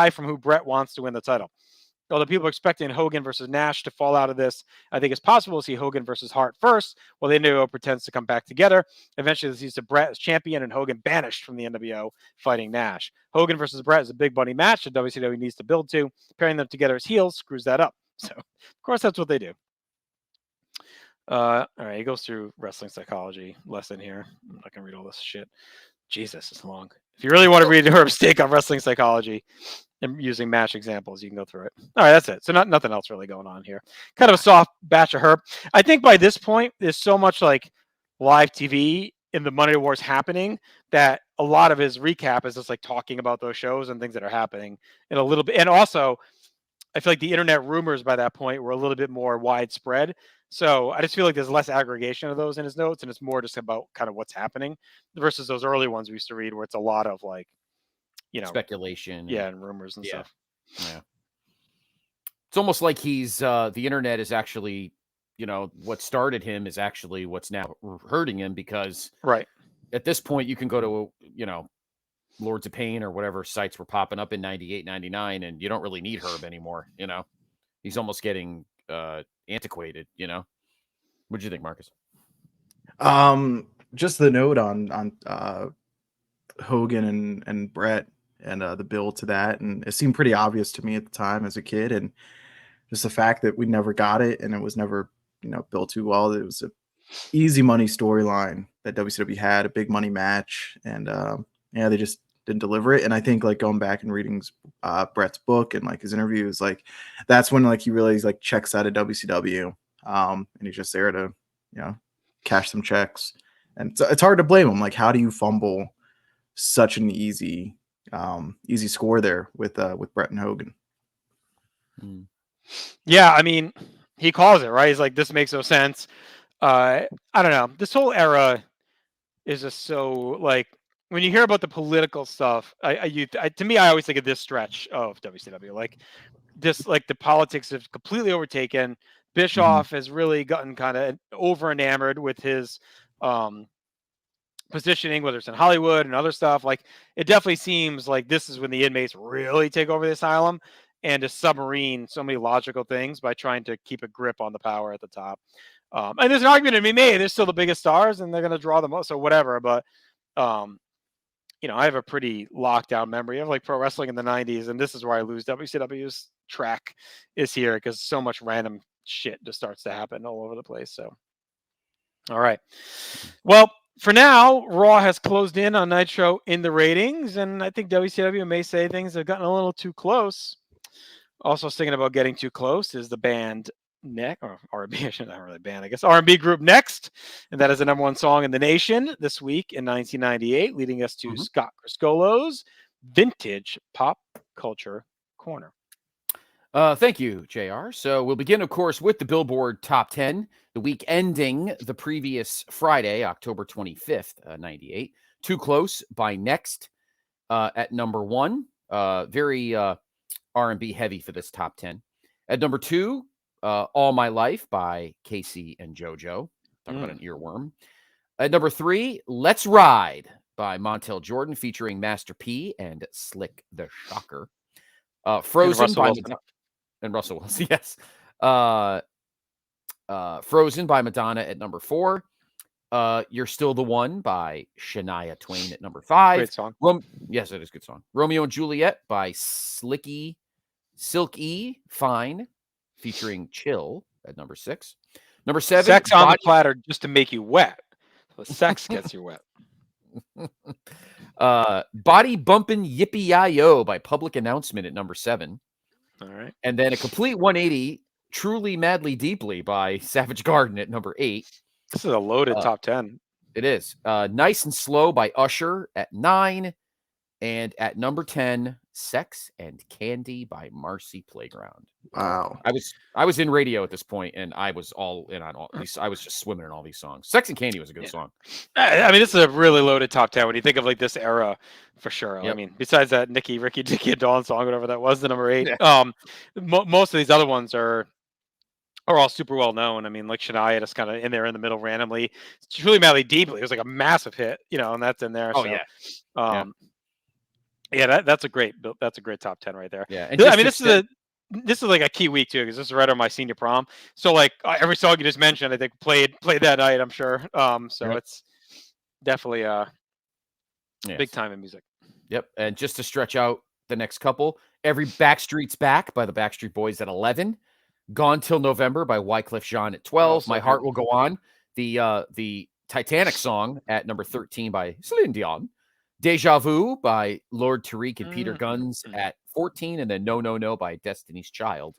from who Bret wants to win the title. Although people are expecting Hogan versus Nash to fall out of this, I think it's possible to see Hogan versus Hart first, while the NWO pretends to come back together. Eventually, this leads to Bret as champion and Hogan banished from the NWO, fighting Nash. Hogan versus Bret is a big money match that WCW needs to build to. Pairing them together as heels screws that up. So, of course, that's what they do. All right, he goes through wrestling psychology lesson here. I'm not going to read all this shit. Jesus, it's long. If you really want to read Herb's take on wrestling psychology and using match examples, you can go through it. All right, that's it. So nothing else really going on here. Kind of a soft batch of Herb. I think by this point, there's so much like live TV in the Monday Wars happening that a lot of his recap is just like talking about those shows and things that are happening in a little bit. And also, I feel like the internet rumors by that point were a little bit more widespread. So I just feel like there's less aggregation of those in his notes, and it's more just about kind of what's happening versus those early ones we used to read where it's a lot of like, speculation. Yeah, and rumors and stuff. Yeah. It's almost like he's the internet is actually, what started him is actually what's now hurting him, because at this point you can go to, Lords of Pain or whatever sites were popping up in 98, 99, and you don't really need Herb anymore. He's almost getting antiquated. What do you think, Marcus? Just the note on Hogan and Bret and the build to that, and it seemed pretty obvious to me at the time as a kid, and just the fact that we never got it and it was never built too well. It was a easy money storyline that WCW had, a big money match, and they just didn't deliver it. And I think like going back and reading Bret's book and like his interviews, like that's when like he really like checks out of WCW, and he's just there to cash some checks. And it's hard to blame him. Like, how do you fumble such an easy score there with Bret and Hogan? Yeah, I mean, he calls it right. He's like, this makes no sense. I don't know. This whole era is just so like, when you hear about the political stuff, to me, I always think of this stretch of WCW, like this, like the politics have completely overtaken. Bischoff has really gotten kind of over enamored with his positioning, whether it's in Hollywood and other stuff. Like, it definitely seems like this is when the inmates really take over the asylum and to submarine so many logical things by trying to keep a grip on the power at the top. And there's an argument to be made. They're still the biggest stars and they're going to draw the most, or whatever. But, I have a pretty locked down memory of like pro wrestling in the 90s. And this is where I lose WCW's track is here, because so much random shit just starts to happen all over the place. So, all right. Well, for now, Raw has closed in on Nitro in the ratings. And I think WCW may say things have gotten a little too close. Also thinking about getting too close is the band or R&B, not really band, I guess, R&B group Next, and that is the #1 song in the nation this week in 1998, leading us to Scott Criscolo's Vintage Pop Culture Corner. Thank you, JR. So we'll begin, of course, with the Billboard Top 10, the week ending the previous Friday, October 25th, 98. Too Close by Next at #1. Very R&B heavy for this top 10. At #2, All My Life by Casey and JoJo. Talk about an earworm. At number 3, Let's Ride by Montel Jordan featuring Master P and Slick the Shocker. Frozen by and Russell Wilson. Yes. Frozen by Madonna at number 4. You're Still the One by Shania Twain at number 5. Great song. Yes, it is a good song. Romeo and Juliet by Silky Fine featuring Chill at number 6. Number 7. Sex on the Platter just to make you wet. The sex gets you wet. Body Bumpin' Yippee-Yi-Yo by Public Announcement at number 7. All right. And then a complete 180, Truly Madly Deeply by Savage Garden at number 8. This is a loaded top 10. It is. Nice and Slow by Usher at 9. And at number 10, Sex and Candy by Marcy Playground. Wow. I was in radio at this point, and I was all in on all these. I was just swimming in all these songs. Sex and Candy was a good song. I mean, this is a really loaded top 10 when you think of like this era, for sure. Yep. I mean, besides that Ricky, Dickie, and Dawn song, whatever that was, the number 8. Yeah. Most of these other ones are all super well known. I mean, like Shania just kind of in there in the middle randomly. Truly Madly Deeply. It was like a massive hit, and that's in there. Oh, so, yeah. Yeah, that's a great top 10 right there. Yeah, I mean, this is like a key week too, because this is right on my senior prom. So like every song you just mentioned, I think played that night, I'm sure. So it's definitely big time in music. Yep. And just to stretch out the next couple, Every Backstreet's Back by the Backstreet Boys at 11. Gone Till November by Wyclef Jean at 12. My Heart Will Go On. The Titanic song at number 13 by Celine Dion. Deja Vu by Lord Tariq and Peter Guns at 14, and then No No No by Destiny's Child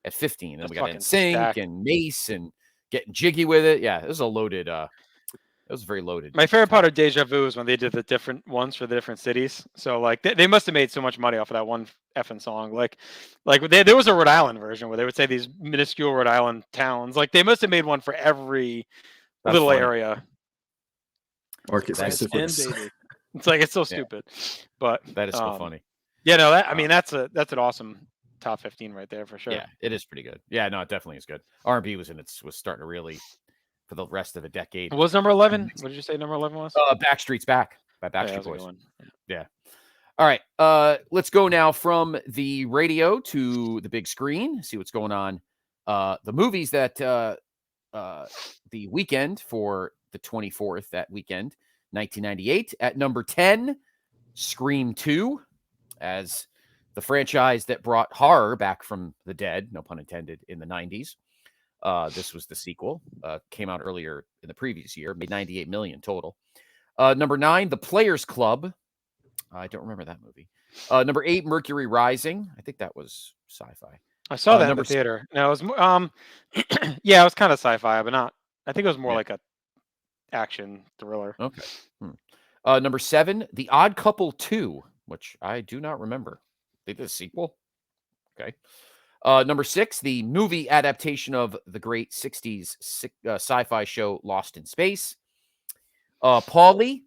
at 15. And we got NSYNC and Mace and Getting Jiggy with It. Yeah, it was a loaded. It was very loaded. My favorite part of Deja Vu is when they did the different ones for the different cities. So like they must have made so much money off of that one effing song. Like there was a Rhode Island version where they would say these minuscule Rhode Island towns. Like they must have made one for every little area. Market specifics. It's like it's so stupid, but that is so funny. Yeah, no, I mean that's an awesome top 15 right there for sure. Yeah, it is pretty good. Yeah, no, it definitely is good. R&B was starting to really for the rest of the decade. What was number 11? What did you say number 11 was? Backstreet's Back by Backstreet Boys. Yeah. All right, let's go now from the radio to the big screen. See what's going on. The movies that the weekend for the 24th that weekend. 1998 at number 10, Scream 2, as the franchise that brought horror back from the dead, no pun intended, in the 90s. This was the sequel, came out earlier in the previous year, made $98 million total. Number 9, The Players Club. I don't remember that movie. Number 8, Mercury Rising. I think that was sci-fi. I saw that in the theater. No, it was yeah, it was kind of sci-fi, but not. I think it was more like a action thriller. Okay. Number 7, The Odd Couple 2, which I do not remember. They did a sequel. Okay. Number 6, the movie adaptation of the great 60s sci-fi show Lost in Space. Paulie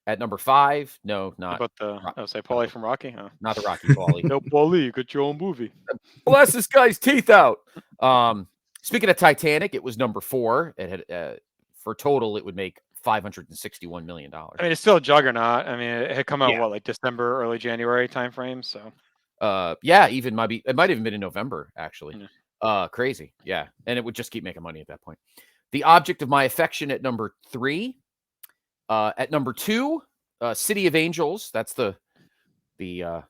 at number 5. No, not. Paulie from Rocky? Huh? Not the Rocky Paulie. No, Paulie, you got your own movie. Blast this guy's teeth out. Speaking of Titanic, it was number 4. It had for total, it would make $561 million. I mean, it's still a juggernaut. I mean, it had come out like December, early January timeframe. So, it might even been in November actually. Crazy, yeah, and it would just keep making money at that point. The Object of My Affection at number 3. At number 2, City of Angels. That's the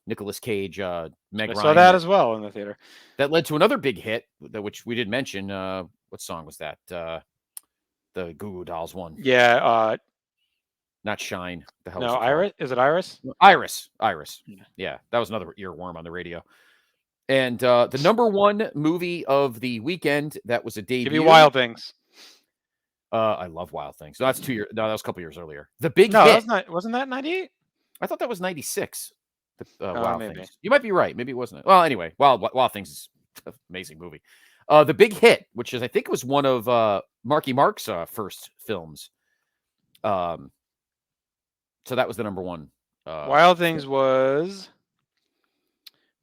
Nicolas Cage, Meg Ryan. I saw that as well in the theater. That led to another big hit, which we did mention. What song was that? The Goo Goo Dolls one. Yeah. Not Shine. The hell no, Iris. Is it Iris? Iris. Yeah, that was another earworm on the radio. And the number 1 movie of the weekend that was a debut. Give me Wild Things. I love Wild Things. No, that's 2 years. No, that was a couple years earlier. The big hit. That was not. Wasn't that 98? I thought that was 96. Wild maybe. Things. You might be right. Maybe it wasn't. Well, anyway, Wild Things is an amazing movie. The Big Hit, which is I think it was one of Marky Mark's first films. So that was the number 1. Wild Things was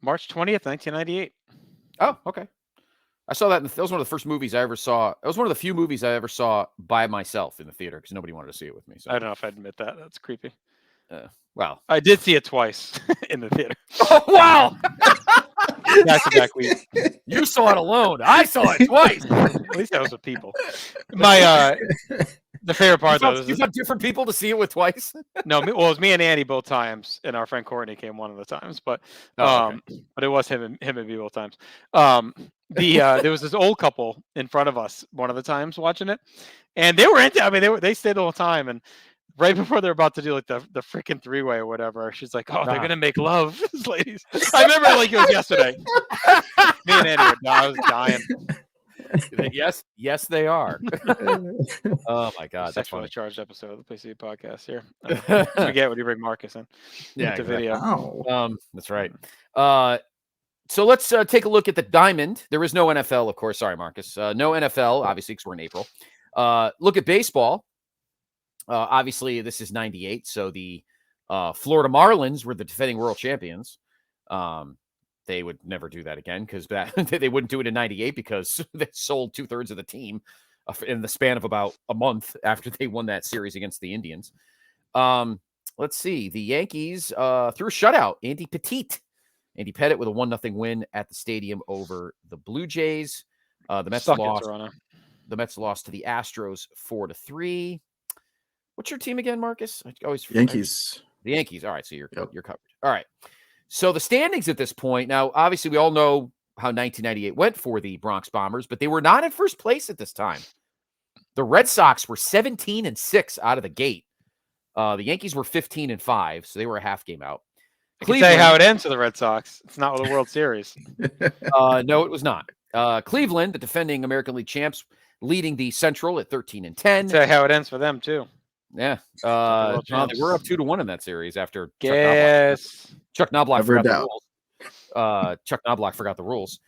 March 20th, 1998. Oh, okay. I saw that. That was one of the first movies I ever saw. It was one of the few movies I ever saw by myself in the theater because nobody wanted to see it with me. So I don't know if I'd admit that. That's creepy. Well, I did see it twice in the theater. Oh, wow. Back week. You saw it alone. I saw it twice. At least I was with people. My the favorite part though is you got different people to see it with twice. No, it was me and Andy both times, and our friend Courtney came one of the times, but but it was him and me both times. There was this old couple in front of us one of the times watching it, and they were into. I mean, they stayed the whole time, and right before they're about to do like the freaking three-way or whatever, she's like, "Oh, they're gonna make love, ladies." I remember it like it was yesterday. Me and Andy, I was dying. Yes, they are. Oh my God, Sexually charged episode of the PTB Podcast here. Forget when you bring Marcus in. Yeah, into video. Wow. That's right. So let's take a look at the diamond. There is no NFL, of course. Sorry, Marcus. No NFL, obviously, because we're in April. Look at baseball. Obviously, this is 98. So the Florida Marlins were the defending world champions. They would never do that again because they wouldn't do it in 98 because they sold 2/3 of the team in the span of about a month after they won that series against the Indians. Let's see. The Yankees threw a shutout. Andy Pettitte with a 1-0 win at the stadium over the Blue Jays. The Mets lost. The Mets lost to the Astros 4-3. What's your team again, Marcus? I always forget. Yankees. The Yankees. All right, so you're covered. All right. So the standings at this point, now, obviously, we all know how 1998 went for the Bronx Bombers, but they were not in first place at this time. The Red Sox were 17-6 out of the gate. The Yankees were 15-5, so they were a half game out. I can tell you how it ends for the Red Sox. It's not with the World Series. No, it was not. Cleveland, the defending American League champs, leading the Central at 13-10. Tell you how it ends for them, too. Yeah. They were up 2-1 in that series after Chuck Knobloch forgot the rules. Chuck Knobloch forgot the rules.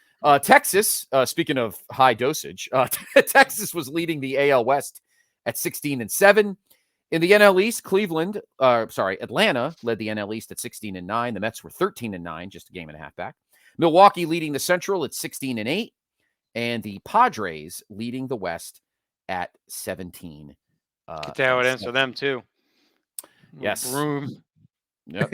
Texas, speaking of high dosage, Texas was leading the AL West at 16-7. In the NL East, Atlanta led the NL East at 16-9. The Mets were 13-9, just a game and a half back. Milwaukee leading the Central at 16-8, and the Padres leading the West at 17. That's how it ends for them too. Yes. Broom. Yep.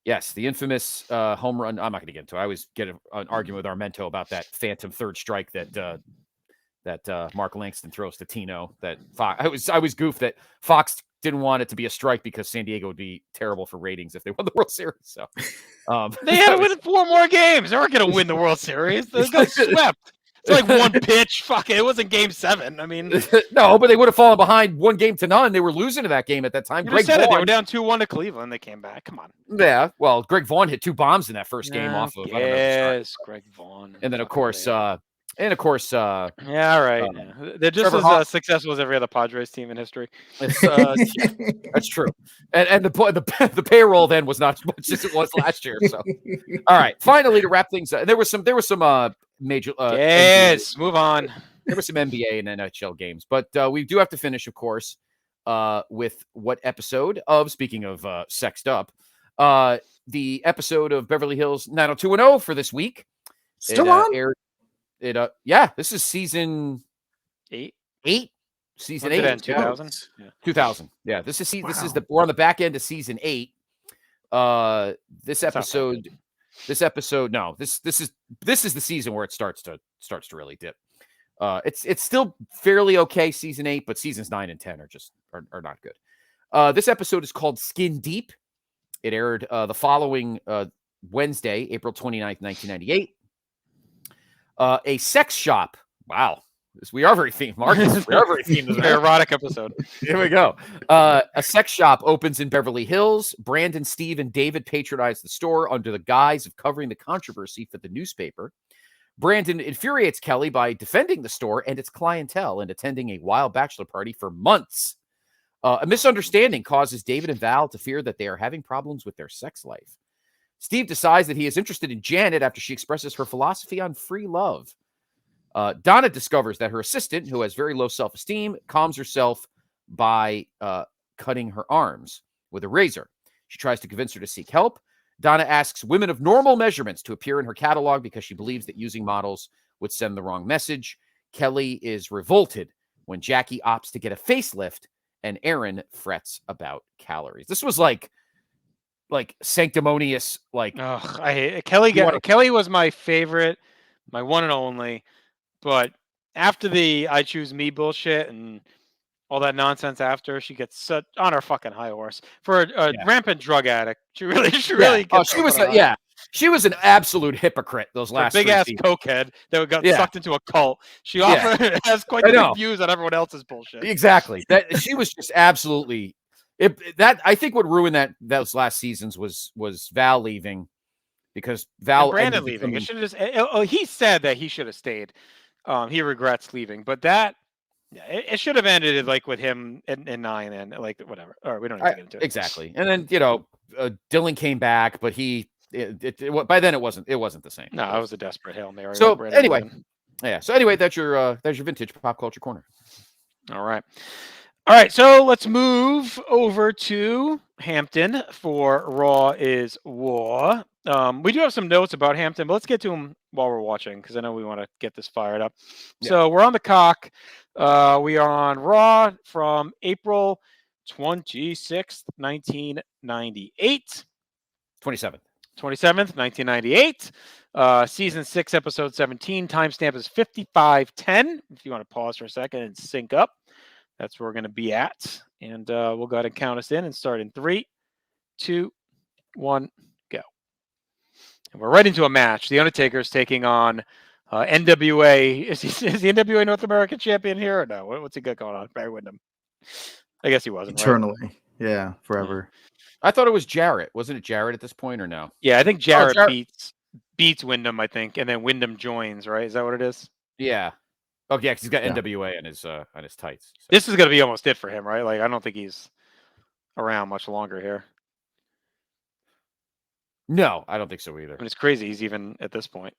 Yes, the infamous home run. I'm not going to get into it. I always get an argument with Armento about that phantom third strike that Mark Langston throws to Tino. That Fox, I was goofed that Fox didn't want it to be a strike because San Diego would be terrible for ratings if they won the World Series. So they had to win 4 more games. They weren't going to win the World Series. They got swept. It's like one pitch. Fuck it. It wasn't game 7. I mean, no, but they would have fallen behind 1-0. They were losing to that game at that time. Greg Vaughn, they were down 2-1 to Cleveland. They came back. Come on. Yeah. Well, Greg Vaughn hit 2 bombs in that first game off of. Yes, Greg Vaughn. And then of course, yeah, all right. They're just as successful as every other Padres team in history. That's true. And the payroll then was not as much as it was last year. So, all right. Finally, to wrap things up, there was some major. Yes. Move on. There were some NBA and NHL games, but we do have to finish, of course, with what episode of, speaking of sexed up, the episode of Beverly Hills 90210 for this week. Still on? This is season 8. Season 8. 2000. 2000. Yeah, this is we're on the back end of season 8. This episode. No, this is the season where it starts to really dip. It's still fairly okay, season 8, but seasons 9 and 10 are not good. This episode is called Skin Deep. It aired the following Wednesday, April 29th, 1998. A sex shop. Wow. We are very themed, Marcus. We are very themed. This very erotic episode. Here we go. A sex shop opens in Beverly Hills. Brandon, Steve, and David patronize the store under the guise of covering the controversy for the newspaper. Brandon infuriates Kelly by defending the store and its clientele and attending a wild bachelor party for months. A misunderstanding causes David and Val to fear that they are having problems with their sex life. Steve decides that he is interested in Janet after she expresses her philosophy on free love. Donna discovers that her assistant, who has very low self-esteem, calms herself by cutting her arms with a razor. She tries to convince her to seek help. Donna asks women of normal measurements to appear in her catalog because she believes that using models would send the wrong message. Kelly is revolted when Jackie opts to get a facelift and Aaron frets about calories. This was like sanctimonious, like, I hate it. Kelly was my favorite, my one and only, but after the I choose me bullshit and all that nonsense after, she gets set on her fucking high horse for a rampant drug addict. She really gets she was an absolute hypocrite those last big ass cokehead that got sucked into a cult. She often has quite the views on everyone else's bullshit. Exactly. That she was just absolutely that I think what ruined those last seasons was Val leaving, because Val and Brandon leaving. It should have just he said that he should have stayed. He regrets leaving, but that it should have ended like with him in 9 and like whatever. All right, we don't need to get into it. Exactly. And then Dylan came back, but by then it wasn't the same. No, it was a desperate Hail Mary. So anyway, that's your vintage pop culture corner. All right. So let's move over to Hampton for Raw is War. We do have some notes about Hampton, but let's get to them while we're watching, because I know we want to get this fired up. Yeah. So we're on the cock. We are on Raw from April 26th, 1998. 27th, 1998. Season 6, episode 17. Timestamp is 55:10. If you want to pause for a second and sync up, that's where we're going to be at. And we'll go ahead and count us in and start in 3, 2, 1, go. And we're right into a match. The Undertaker is taking on NWA. Is the NWA North American champion here or no? What's he got going on? Barry Windham. I guess he wasn't. Eternally. Right? Yeah, forever. I thought it was Jarrett. Wasn't it Jarrett at this point or no? Yeah, I think Jarrett beats Windham, I think, and then Windham joins, right? Is that what it is? Yeah. Oh, yeah, because he's got NWA on his tights. So. This is going to be almost it for him, right? Like, I don't think he's around much longer here. No, I don't think so either. And it's crazy he's even at this point.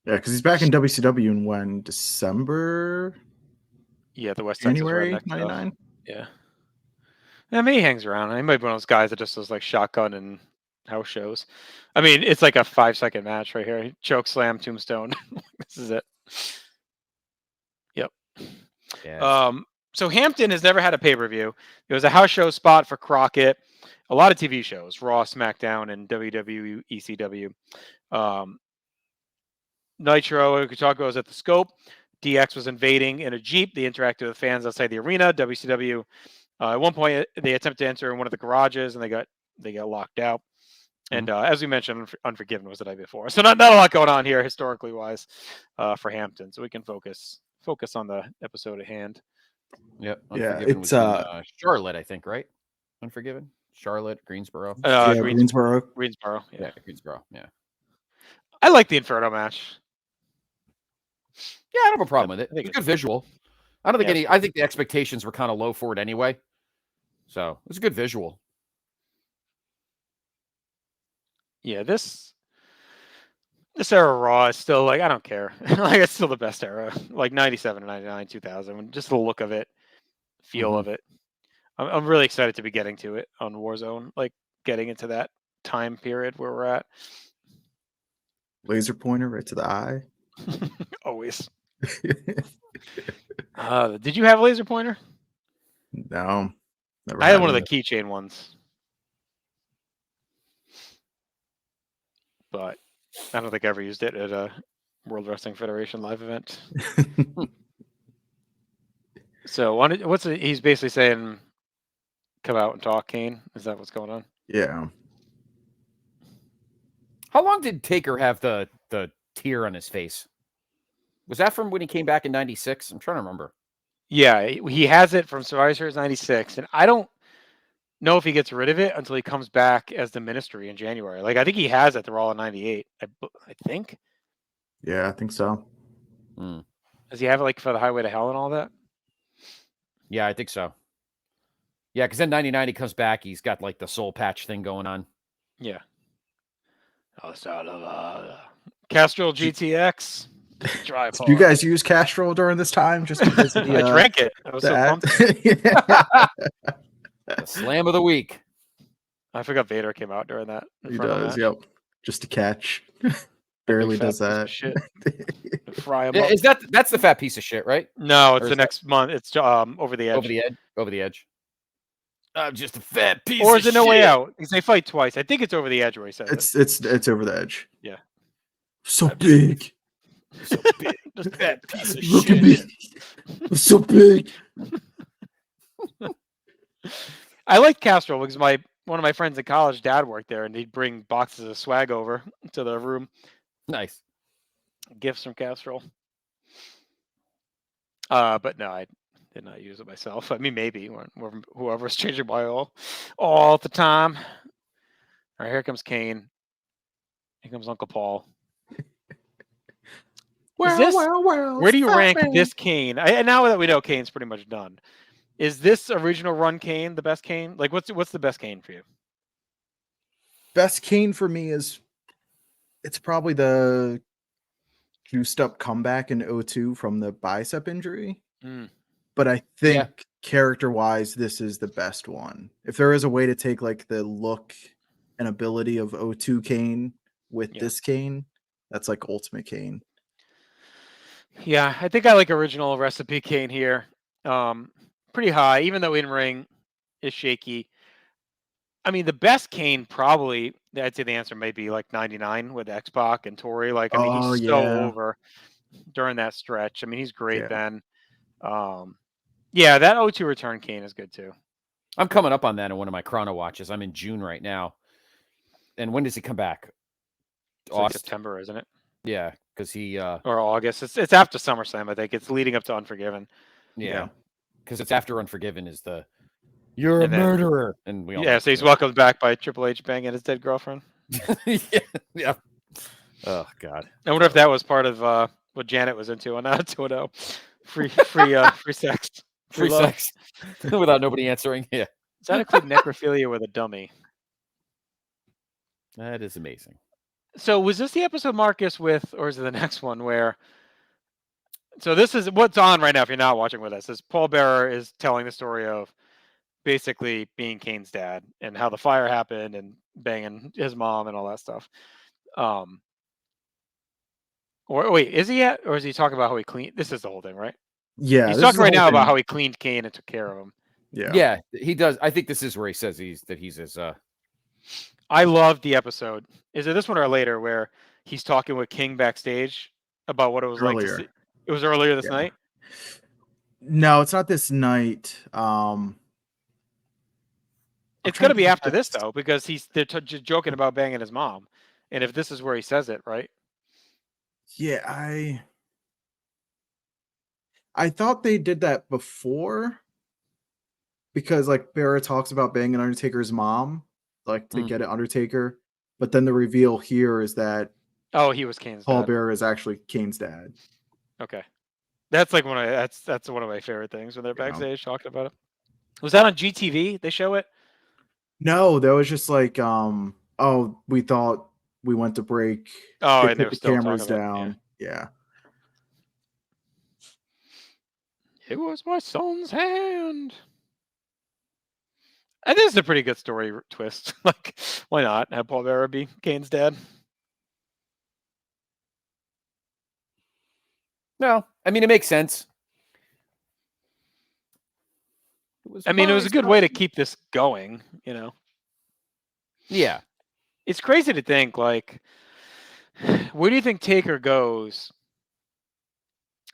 Yeah, because he's back in WCW in when? December? Yeah, the West January 99? Yeah. I mean, he hangs around. He might be one of those guys that just does like shotgun and house shows. I mean, it's like a 5-second match right here. Choke slam, tombstone. This is it. Yep. Yeah. So Hampton has never had a pay-per-view. It was a house show spot for Crockett. A lot of TV shows, Raw, SmackDown, and WWE ECW. Nitro, Kutako was at the Scope. DX was invading in a Jeep. They interacted with fans outside the arena. WCW, at one point, they attempted to enter in one of the garages, and they got locked out. And as we mentioned, Unforgiven was the night before. So not a lot going on here, historically wise, for Hampton. So we can focus on the episode at hand. Yep. Unforgiven it's was Charlotte, I think, right? Unforgiven? Charlotte, Greensboro. Greensboro. Yeah, Greensboro. Yeah. I like the Inferno match. Yeah, I don't have a problem with it. It's a good visual. I don't think I think the expectations were kind of low for it anyway. So it's a good visual. Yeah, this era Raw is still like, I don't care. Like, it's still the best era. Like 97 to 99, 2000. Just the look of it, feel of it. I'm really excited to be getting to it on Warzone, like getting into that time period where we're at. Laser pointer right to the eye. Always. Did you have a laser pointer? No. Never I had one of the keychain ones. But I don't think I ever used it at a World Wrestling Federation live event. So he's basically saying, come out and talk, Kane? Is that what's going on? Yeah. How long did Taker have the tear on his face? Was that from when he came back in 96? I'm trying to remember. Yeah, he has it from Survivor Series 96. And I don't know if he gets rid of it until he comes back as the Ministry in January. Like, I think he has it the Raw in 98. I think. Yeah, I think so. Does he have it like for the Highway to Hell and all that? Yeah, I think so. Yeah, because in 99 he comes back. He's got like the soul patch thing going on. Yeah. Castrol GTX. Did you guys use Castrol during this time? Just because I drank it. I was so pumped. The slam of the week. I forgot Vader came out during that. He does, yep. Just to catch. Barely does that. Shit. Fry him Yeah, up. That's the fat piece of shit, right? No, it's the next month. It's over the edge. Over the edge. I'm just a fat piece or of is it shit. No Way Out? Because they fight twice. I think it's over the edge where he says it's over the edge. Yeah. So big. So big. Just fat piece of Look shit. at me. I'm so big. I like Castrol because one of my friends in college, dad worked there, and he'd bring boxes of swag over to the room. Nice. Gifts from Castrol. But no, I did not use it myself. I mean, maybe whoever's changing my oil all the time. All right, here comes Kane. Here comes Uncle Paul. Where do you rank this Kane? Now that we know Kane's pretty much done, is this original run Kane the best Kane? Like, what's the best Kane for you? Best Kane for me is it's probably the juiced up comeback in 2002 from the bicep injury. But I think character wise, this is the best one. If there is a way to take like the look and ability of 2002 Kane with this Kane, that's like ultimate Kane. Yeah, I think I like original recipe Kane here. Pretty high, even though in ring is shaky. I mean, the best Kane probably, I'd say the answer may be like 99 with X-Pac and Tori. Like, I mean, he's so over during that stretch. I mean, he's great then. Yeah, that 0-2 return Kane is good too. I'm coming up on that in one of my chrono watches. I'm in June right now. And when does he come back? Like September, isn't it? Yeah, because he or August. It's after SummerSlam, I think. It's leading up to Unforgiven. Yeah. Because it's after Unforgiven is the you're a murderer. And we all so he's welcomed back by Triple H banging his dead girlfriend. Yeah. Oh God. I wonder if that was part of what Janet was into on that 2-0. Free sex. Free sex. Without nobody answering. Yeah. Does that include necrophilia with a dummy? That is amazing. So was this the episode, Marcus, or is it the next one where? So this is what's on right now. If you're not watching with us, is Paul Bearer is telling the story of basically being Kane's dad and how the fire happened and banging his mom and all that stuff. Or wait, is he yet, or is he talking about how he cleaned? This is the whole thing, right? Yeah, he's talking right now about how he cleaned Kane and took care of him. Yeah, he does. I think this is where he says he's his. I loved the episode. Is it this one or later where he's talking with King backstage about what it was like to see? It was earlier this night? No, it's not this night. It's going to be after this, though, because they're joking about banging his mom. And if this is where he says it, right? Yeah, I thought they did that before because like Bearer talks about banging Undertaker's mom, like to get at Undertaker. But then the reveal here is that he was Kane's Paul dad. Bearer is actually Kane's dad. Okay. That's like that's one of my favorite things when they're backstage talking about it. Was that on GTV? They show it? No, that was just like we thought we went to break. Oh, they and they put were the still cameras talking about down. Yeah. It was my son's hand. And this is a pretty good story twist. Like, why not have Paul Bearer be Kane's dad? No, I mean, it makes sense. It was a good way to keep this going, you know? Yeah. It's crazy to think, like, where do you think Taker goes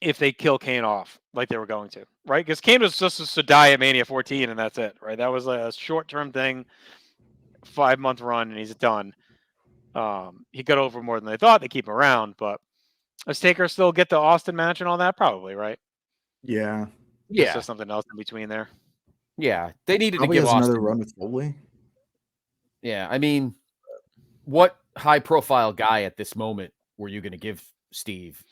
if they kill Kane off like they were going to, right? Because Kane was just to die at Mania 14 and that's it, right? That was a short-term thing, 5-month run, and he's done. He got over more than they thought. They keep him around, but does Taker still get the Austin match and all that? Probably, right? Yeah. It's just something else in between there. Yeah, they needed Probably to give Austin another run with Foley. Yeah, I mean, what high-profile guy at this moment were you going to give Steve?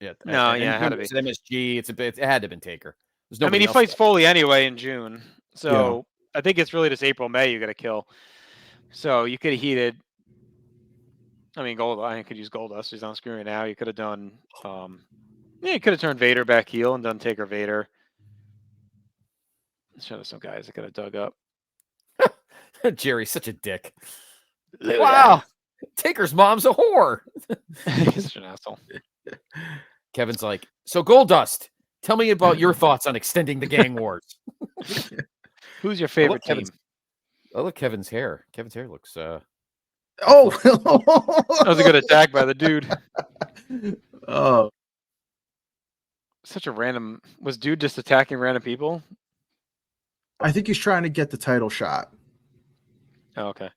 It had to be. It's MSG. It had to have been Taker. I mean, he fights Foley anyway in June, so I think it's really just April, May you got to kill. So you could have heated. I mean, I could use Goldust. He's on screen right now. You could have done. You could have turned Vader back heel and done Taker Vader. Show us some guys that could have dug up. Jerry's such a dick. Look Wow. Taker's mom's a whore. He's such an asshole. Kevin's like, so Goldust, tell me about your thoughts on extending the gang wars. Who's your favorite team? I love Kevin's hair. Kevin's hair looks Oh, that was a good attack by the dude. Oh, Such a random. Was dude just attacking random people? I think he's trying to get the title shot. Oh, okay.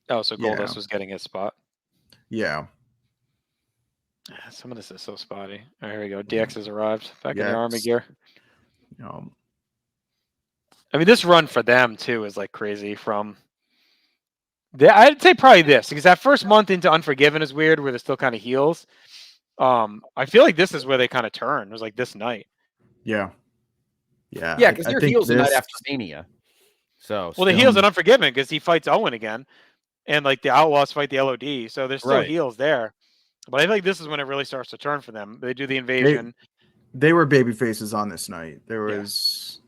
Oh, so Goldust was getting his spot. Yeah. Some of this is so spotty. Oh, here we go. DX has arrived back in the army gear. I mean, this run for them too is like crazy. I'd say probably this, because that first month into Unforgiven is weird, where they're still kind of heels. I feel like this is where they kind of turn. It was like this night. Yeah, because they're heels the night after Mania. So the heels in Unforgiven because he fights Owen again, and like the Outlaws fight the LOD, so there's still heels there. But I feel like this is when it really starts to turn for them. They do the invasion. They were baby faces on this night. There was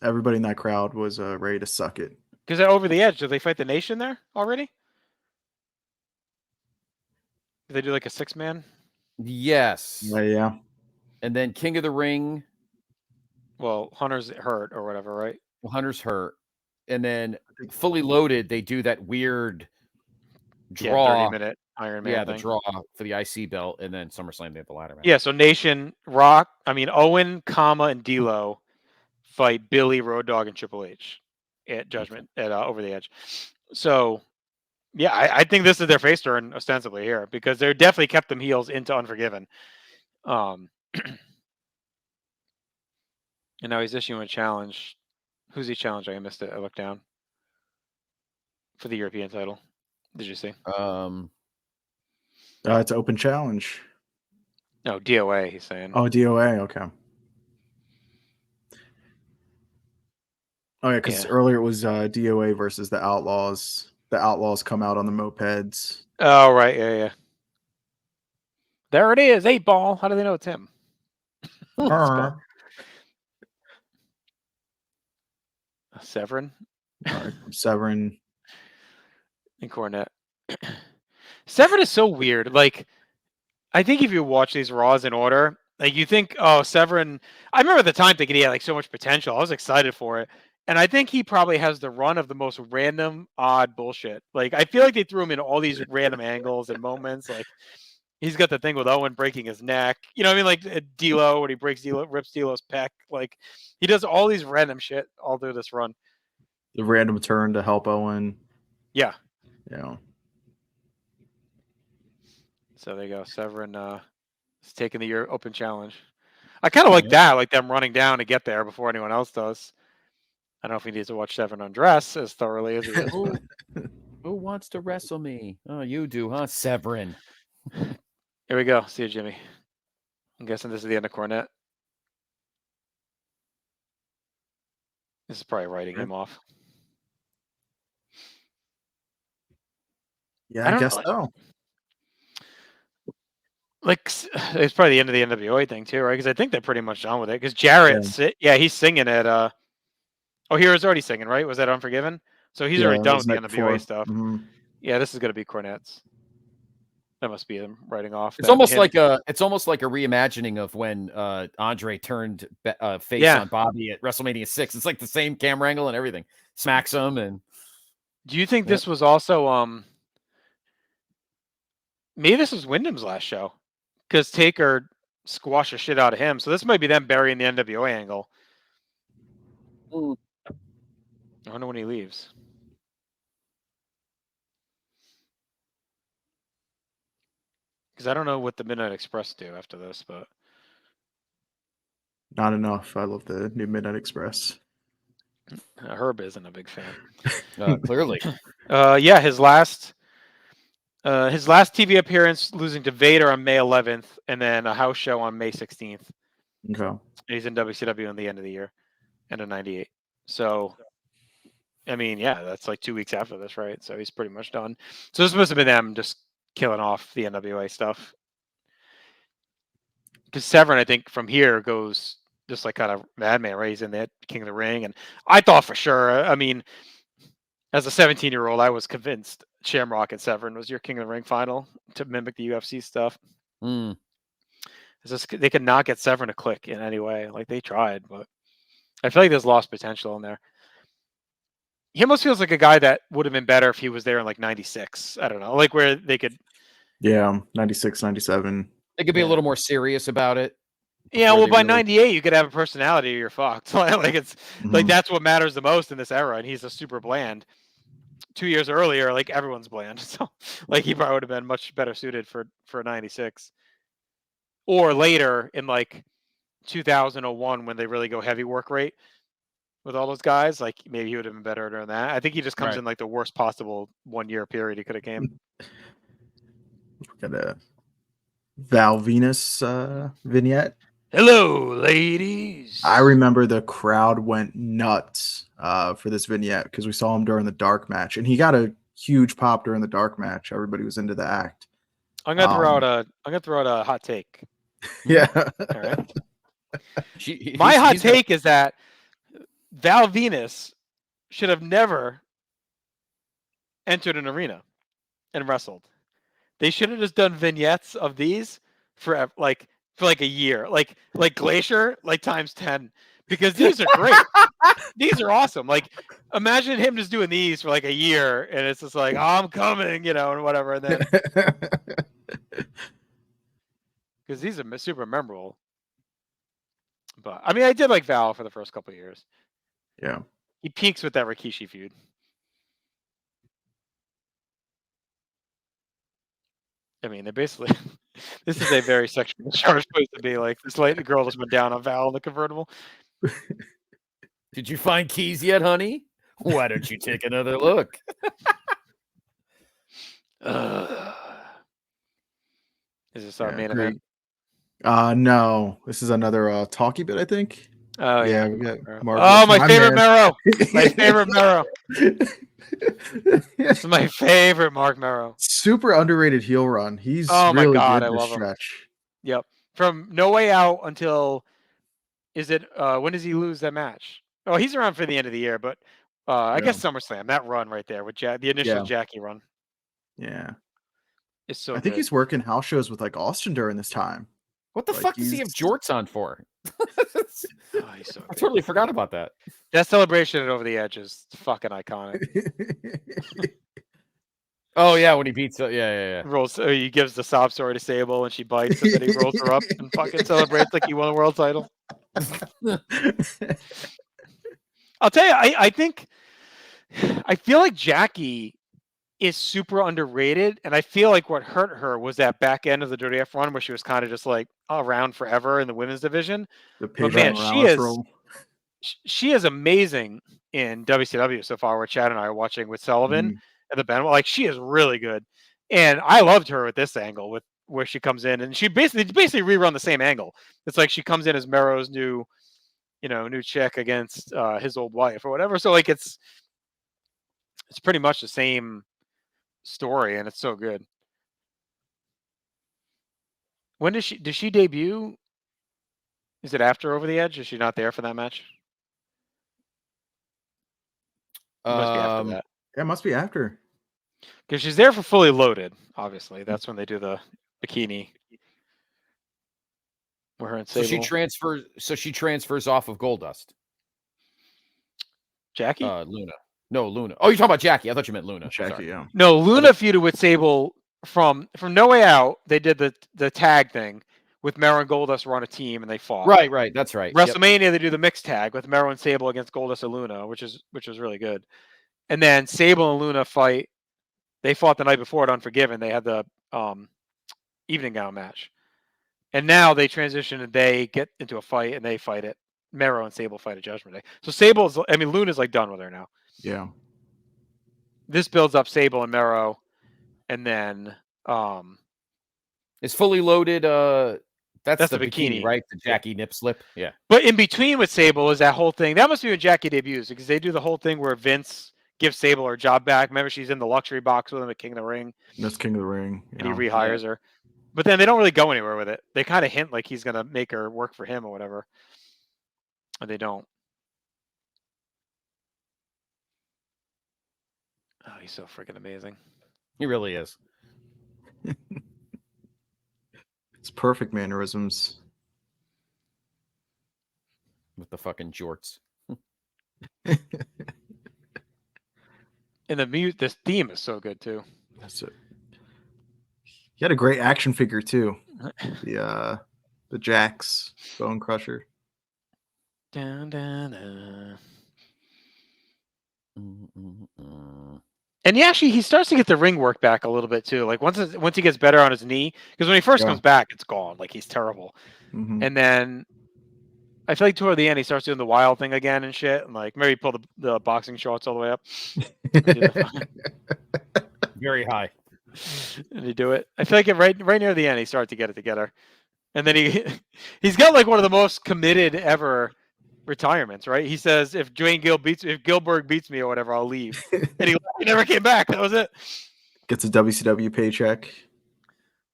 everybody in that crowd was ready to suck it. Because they're over the edge. Did they fight the Nation there already? Did they do like a 6-man? Yes. Yeah. And then King of the Ring. Well, Hunter's hurt or whatever, right? Well, Hunter's hurt. And then Fully Loaded, they do that weird draw. 30-minute Iron Man thing. The draw for the IC belt, and then SummerSlam they have the ladder match. Yeah, so Nation, Owen, and D'Lo fight Billy, Road Dogg, and Triple H at Judgment at Over the Edge. So, yeah, I think this is their face turn ostensibly here, because they definitely kept them heels into Unforgiven. And now he's issuing a challenge. Who's he challenging? I missed it. I looked down. For the European title. Did you see? It's an open challenge. No, DOA, he's saying. Oh, DOA, okay. Oh, yeah, because earlier it was DOA versus the Outlaws. The Outlaws come out on the mopeds. Oh, right. Yeah. There it is. 8-Ball. How do they know it's him? Severin. Severin. And Cornette. Severin is so weird. Like, I think if you watch these Raws in order, like you think, oh, Severin. I remember at the time thinking he had like so much potential. I was excited for it. And I think he probably has the run of the most random, odd bullshit. Like, I feel like they threw him in all these random angles and moments. Like, he's got the thing with Owen breaking his neck. You know what I mean? Like D'Lo, when he rips D'Lo's pec. Like, he does all these random shit all through this run. The random turn to help Owen. Yeah. Yeah. So there you go. Severin is taking the Year Open Challenge. I kind of like that, like them running down to get there before anyone else does. I don't know if he needs to watch Severin undress as thoroughly as he is. Who wants to wrestle me? Oh, you do, huh, Severin? Here we go. See you, Jimmy. I'm guessing this is the end of Cornette. This is probably writing him off. Yeah, I guess so. Like, it's probably the end of the NWA thing too, right? Because I think they're pretty much done with it. Because Jarrett, he's singing at oh, Hero's already singing, right? Was that Unforgiven? So he's already done with the NWA stuff. Mm-hmm. Yeah, this is gonna be Cornette's. That must be him writing off. It's almost like a reimagining of when Andre turned face on Bobby at WrestleMania 6. It's like the same camera angle and everything. Smacks him. And do you think this was also maybe this was Wyndham's last show? Because Taker squashed the shit out of him. So this might be them burying the NWA angle. I wonder when he leaves. Because I don't know what the Midnight Express do after this, but not enough. I love the new Midnight Express. Herb isn't a big fan. Clearly. Yeah, his last TV appearance losing to Vader on May 11th, and then a house show on May 16th. Okay. He's in WCW in the end of the year, end of '98. So, I mean, yeah, that's like 2 weeks after this, right? So he's pretty much done. So this must have been them just killing off the NWA stuff. Because Severin, I think, from here goes just like kind of madman, right? He's in that King of the Ring, and I thought for sure. I mean, as a 17-year-old, I was convinced Shamrock and Severn was your King of the Ring final to mimic the UFC stuff. It's just they could not get Severn to click in any way. Like they tried, but I feel like there's lost potential in there. He almost feels like a guy that would have been better if he was there in like 96. I don't know, like where they could. Yeah, 96, 97. They could be a little more serious about it. Yeah, well, by 98, you could have a personality or you're fucked. Like it's like that's what matters the most in this era, and he's a super bland. 2 years earlier, like everyone's bland, so like he probably would have been much better suited for 96. Or later in like 2001 when they really go heavy work rate with all those guys, like maybe he would have been better during that. I think he just comes in like the worst possible 1 year period he could have came. Got a Val Venus vignette. Hello, ladies. I remember the crowd went nuts for this vignette because we saw him during the dark match, and he got a huge pop during the dark match. Everybody was into the act. I'm gonna throw out a hot take. Yeah. All right. My hot take is that Val Venus should have never entered an arena and wrestled. They should have just done vignettes of these for like a year, like Glacier, like times 10, because these are great. These are awesome. Like imagine him just doing these for like a year, and it's just like, oh, I'm coming, and whatever. And then because these are super memorable. But I mean, I did like Val for the first couple of years. Yeah. He peaks with that Rikishi feud. I mean, they basically. This is a very sexually charged place to be. Like this lady girl just went down on Val in the convertible. Did you find keys yet, honey? Why don't you take another look? Is this our main event? No, this is another talkie bit, I think. Oh yeah, we got my favorite Mero. My favorite Mero. This is my favorite Mark Mero. Super underrated heel run. He's really good I love stretch. Him. Yep. From No Way Out until when does he lose that match? Oh, he's around for the end of the year, but I guess SummerSlam, that run right there with the initial Jackie run. Yeah. It's so I think he's working house shows with like Austin during this time. What the fuck does he have jorts on for? He's so I totally forgot about that. That celebration at Over the Edge is fucking iconic. Oh yeah, when he beats yeah. Rolls. He gives the sob story to Sable, and she bites, and then he rolls her up and fucking celebrates like he won a world title. I'll tell you, I feel like Jackie is super underrated, and I feel like what hurt her was that back end of the WWF run where she was kind of just like around forever in the women's division. But man, she is amazing in WCW so far. Where Chad and I are watching with Sullivan and the Benoit, like she is really good, and I loved her with this angle with where she comes in and she basically rerun the same angle. It's like she comes in as Mero's new chick against his old wife or whatever. So like it's pretty much the same story, and it's so good. When did she debut? Is it after Over the Edge? Is she not there for that match? It must be after that. Yeah, it must be after. Because she's there for Fully Loaded, obviously. That's when they do the bikini. Where her and Sable. She transfers off of Goldust. Jackie? Luna. No, Luna. Oh, you're talking about Jackie. I thought you meant Luna. Jackie, yeah. No, Luna feuded with Sable from No Way Out. They did the tag thing with Mero and Goldust were on a team and they fought. Right. That's right. WrestleMania, They do the mixed tag with Mero and Sable against Goldust and Luna, which was really good. And then Sable and Luna fight. They fought the night before at Unforgiven. They had the evening gown match. And now they transition and they get into a fight and they fight it. Mero and Sable fight at Judgment Day. So Luna's like done with her now. Yeah. This builds up Sable and Mero, and then it's Fully Loaded. That's the bikini, right? The Jackie nip slip. Yeah. But in between with Sable is that whole thing. That must be when Jackie debuts because they do the whole thing where Vince gives Sable her job back. Remember, she's in the luxury box with him at King of the Ring. That's King of the Ring. And he rehires her. But then they don't really go anywhere with it. They kind of hint like he's going to make her work for him or whatever. They don't. Oh, he's so freaking amazing. He really is. It's perfect mannerisms. With the fucking jorts. And this theme is so good too. That's it. He had a great action figure too. The Jax Bone Crusher. Dun, dun, dun. Mm-mm-mm. And he starts to get the ring work back a little bit too. Like once he gets better on his knee, because when he first comes back, it's gone. Like he's terrible. Mm-hmm. And then I feel like toward the end he starts doing the wild thing again and shit, and like maybe pull the boxing shorts all the way up. Very high. And he do it. I feel like right near the end he started to get it together. And then he's got like one of the most committed ever retirements, right? He says if Gilbert beats me or whatever, I'll leave. And he never came back. That was it. Gets a WCW paycheck.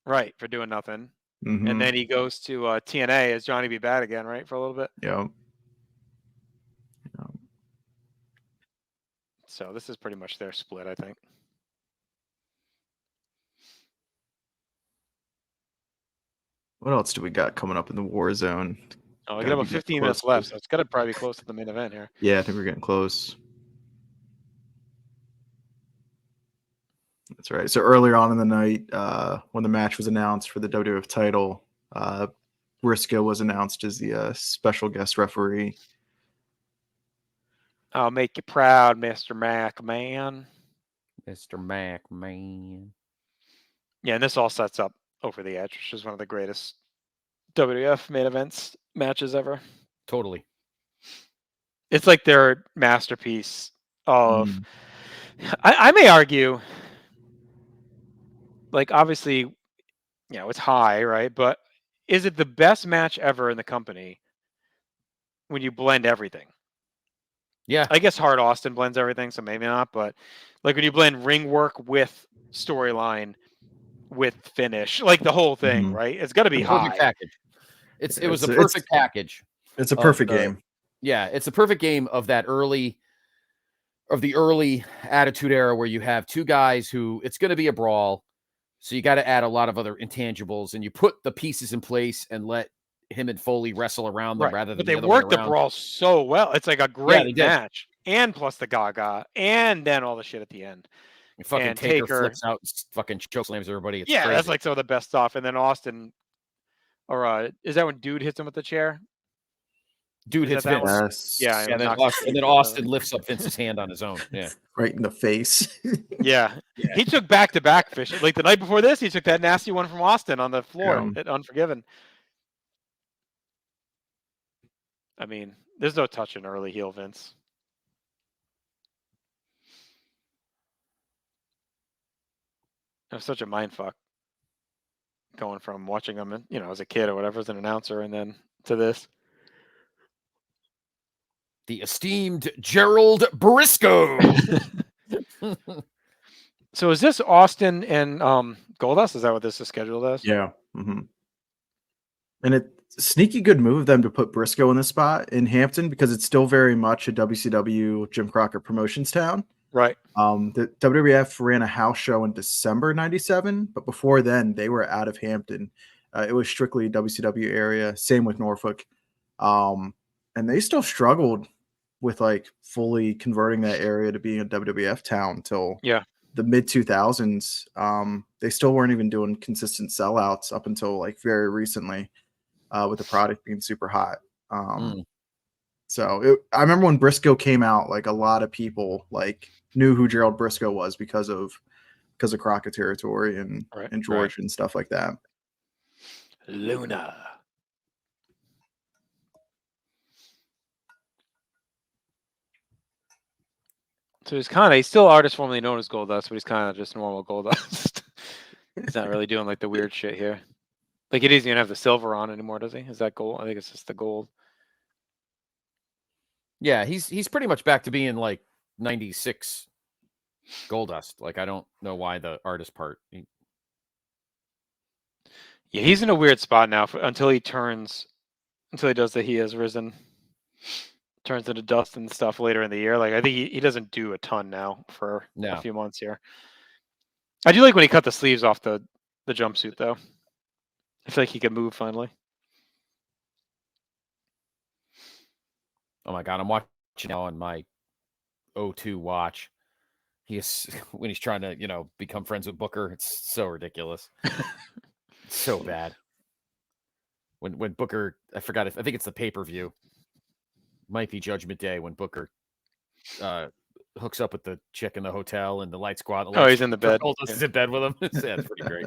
Right, for doing nothing. Mm-hmm. And then he goes to TNA as Johnny B. Bad again, right? For a little bit. Yeah. So this is pretty much their split, I think. What else do we got coming up in the War Zone? Oh, we got about 15 minutes left, so it's got to probably be close to the main event here. Yeah, I think we're getting close. That's right. So earlier on in the night, when the match was announced for the WWF title, Briscoe was announced as the special guest referee. I'll make you proud, Mr. McMahon. Mr. McMahon. Yeah, and this all sets up Over the Edge, which is one of the greatest WWF main events matches ever. Totally. It's like their masterpiece of... I may argue, like, obviously, it's high, right? But is it the best match ever in the company when you blend everything? Yeah. I guess Hard Austin blends everything, so maybe not. But like when you blend ring work with storyline with finish, like the whole thing, right? It's got to be high. Perfect package. It was a perfect package. It's a perfect game. Yeah, it's a perfect game of the early Attitude Era where you have two guys who it's going to be a brawl. So you got to add a lot of other intangibles and you put the pieces in place and let him and Foley wrestle around them rather than but they worked the brawl so well. It's like a great match. And plus the Gaga and then all the shit at the end. And fucking Taker flips out and fucking chokeslams everybody. It's crazy. That's like some of the best stuff. And then Austin, or is that when Dude hits him with the chair? Dude hits Vince. Yeah. And then Austin lifts up Vince's hand on his own. Yeah. Right in the face. Yeah. He took back-to-back fish. Like the night before this, he took that nasty one from Austin on the floor at Unforgiven. I mean, there's no touching early heel Vince. It was such a mind fuck going from watching him, as a kid or whatever as an announcer and then to this. The esteemed Gerald Briscoe. So is this Austin and Goldust? Is that what this is scheduled as? Yeah. Mm-hmm. And it's a sneaky good move of them to put Briscoe in this spot in Hampton because it's still very much a WCW Jim Crockett Promotions town. Right. The WWF ran a house show in December '97, but before then they were out of Hampton. It was strictly WCW area. Same with Norfolk. And they still struggled with like fully converting that area to being a WWF town until the mid 2000s. They still weren't even doing consistent sellouts up until like very recently, with the product being super hot. So I remember when Briscoe came out, like a lot of people like knew who Gerald Briscoe was because of Crockett territory and George and stuff like that. Luna. So he's still artist formerly known as Goldust, but he's kind of just normal Goldust. He's not really doing like the weird shit here. Like he doesn't even have the silver on anymore, does he? Is that gold? I think it's just the gold. Yeah, he's pretty much back to being like 96 Goldust. Like I don't know why the artist part. Yeah, he's in a weird spot now until he does the He Has Risen. turns into dust and stuff later in the year. Like I think he doesn't do a ton now for a few months here. I do like when he cut the sleeves off the jumpsuit though. I feel like he can move finally. Oh my God, I'm watching now on my O2 watch. When he's trying to, become friends with Booker, it's so ridiculous. It's so bad. When Booker, I think it's the pay-per-view. Might be Judgment Day when Booker hooks up with the chick in the hotel and the lights go out. He's in the bed. He's in bed with him. That's pretty great.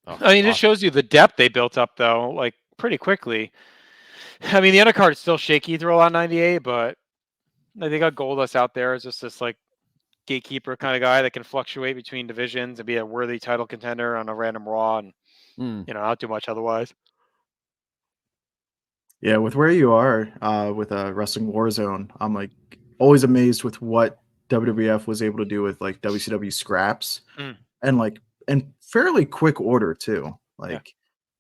I mean, it shows you the depth they built up, though, like pretty quickly. I mean, the undercard is still shaky through a lot 98, but they got Goldust out there as just this like gatekeeper kind of guy that can fluctuate between divisions and be a worthy title contender on a random Raw and not do much otherwise. Yeah, with where you are with a Wrestling Warzone, I'm like always amazed with what WWF was able to do with like WCW scraps and like in fairly quick order too. Like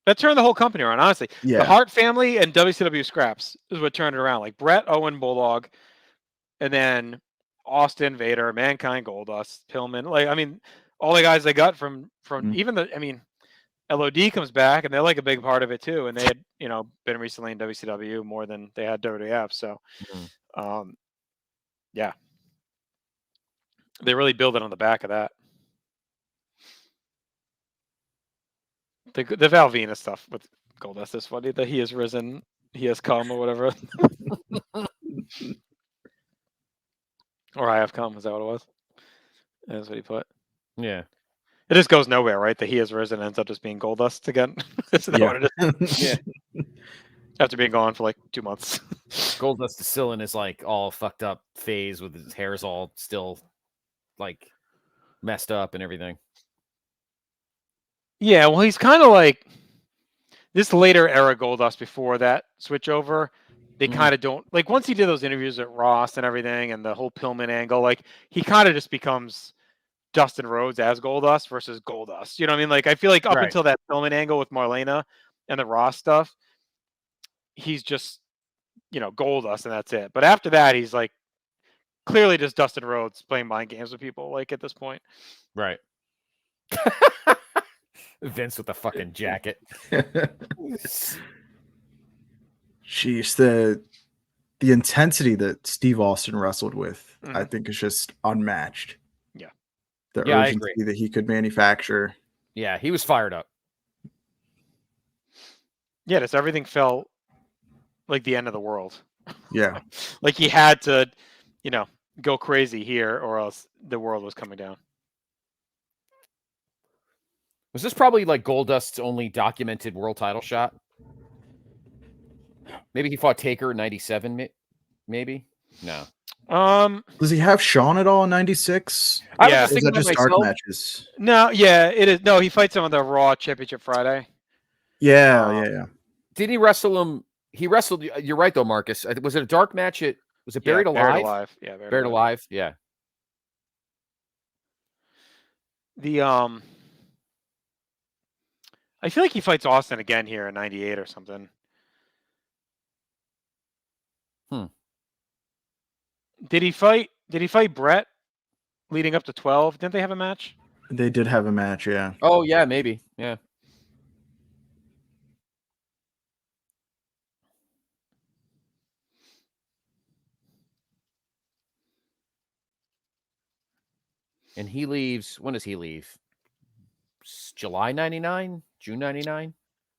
that turned the whole company around, honestly. Yeah. The Hart family and WCW scraps is what turned it around. Like Brett, Owen, Bulldog, and then Austin, Vader, Mankind, Goldust, Pillman. Like, I mean, all the guys they got from even LOD comes back and they're like a big part of it too. And they had, been recently in WCW more than they had WWF. So, they really build it on the back of that. The Val Venus stuff with Goldust is funny that he has risen, he has come, or whatever. Or I have come, is that what it was? That's what he put. Yeah. It just goes nowhere, right? That he has risen and ends up just being Goldust again. Isn't that what it is? Yeah. After being gone for like 2 months. Goldust is still in his like all fucked up phase with his hair's all still like messed up and everything. Yeah, well, he's kind of like this later era Goldust before that switch over. They kind of don't like once he did those interviews at Ross and everything and the whole Pillman angle, like he kind of just becomes Dustin Rhodes as Goldust versus Goldust. You know what I mean? Like I feel like up until that Pillman angle with Marlena and the Ross stuff, he's just, Goldust and that's it. But after that, he's like clearly just Dustin Rhodes playing mind games with people like at this point. Right. Vince with the fucking jacket. Jeez, the intensity that Steve Austin wrestled with, I think, is just unmatched. Yeah. The urgency that he could manufacture. Yeah, he was fired up. Yeah, just everything felt like the end of the world. Yeah. Like he had to, go crazy here or else the world was coming down. Was this probably like Goldust's only documented world title shot? Maybe he fought Taker in 97, maybe? No. Does he have Shawn at all in 96? Yeah. Or is that just dark matches? No, yeah, it is. No, he fights him on the Raw Championship Friday. Yeah. Did he wrestle him? He wrestled. You're right, though, Marcus. Was it a dark match? Was it Buried Alive? Buried Alive. Yeah, Buried Alive. Yeah. I feel like he fights Austin again here in 98 or something. Did he fight Brett leading up to 12? Didn't they have a match? They did have a match, yeah. Oh, yeah, maybe. Yeah. And he leaves. When does he leave? July 99? June 99?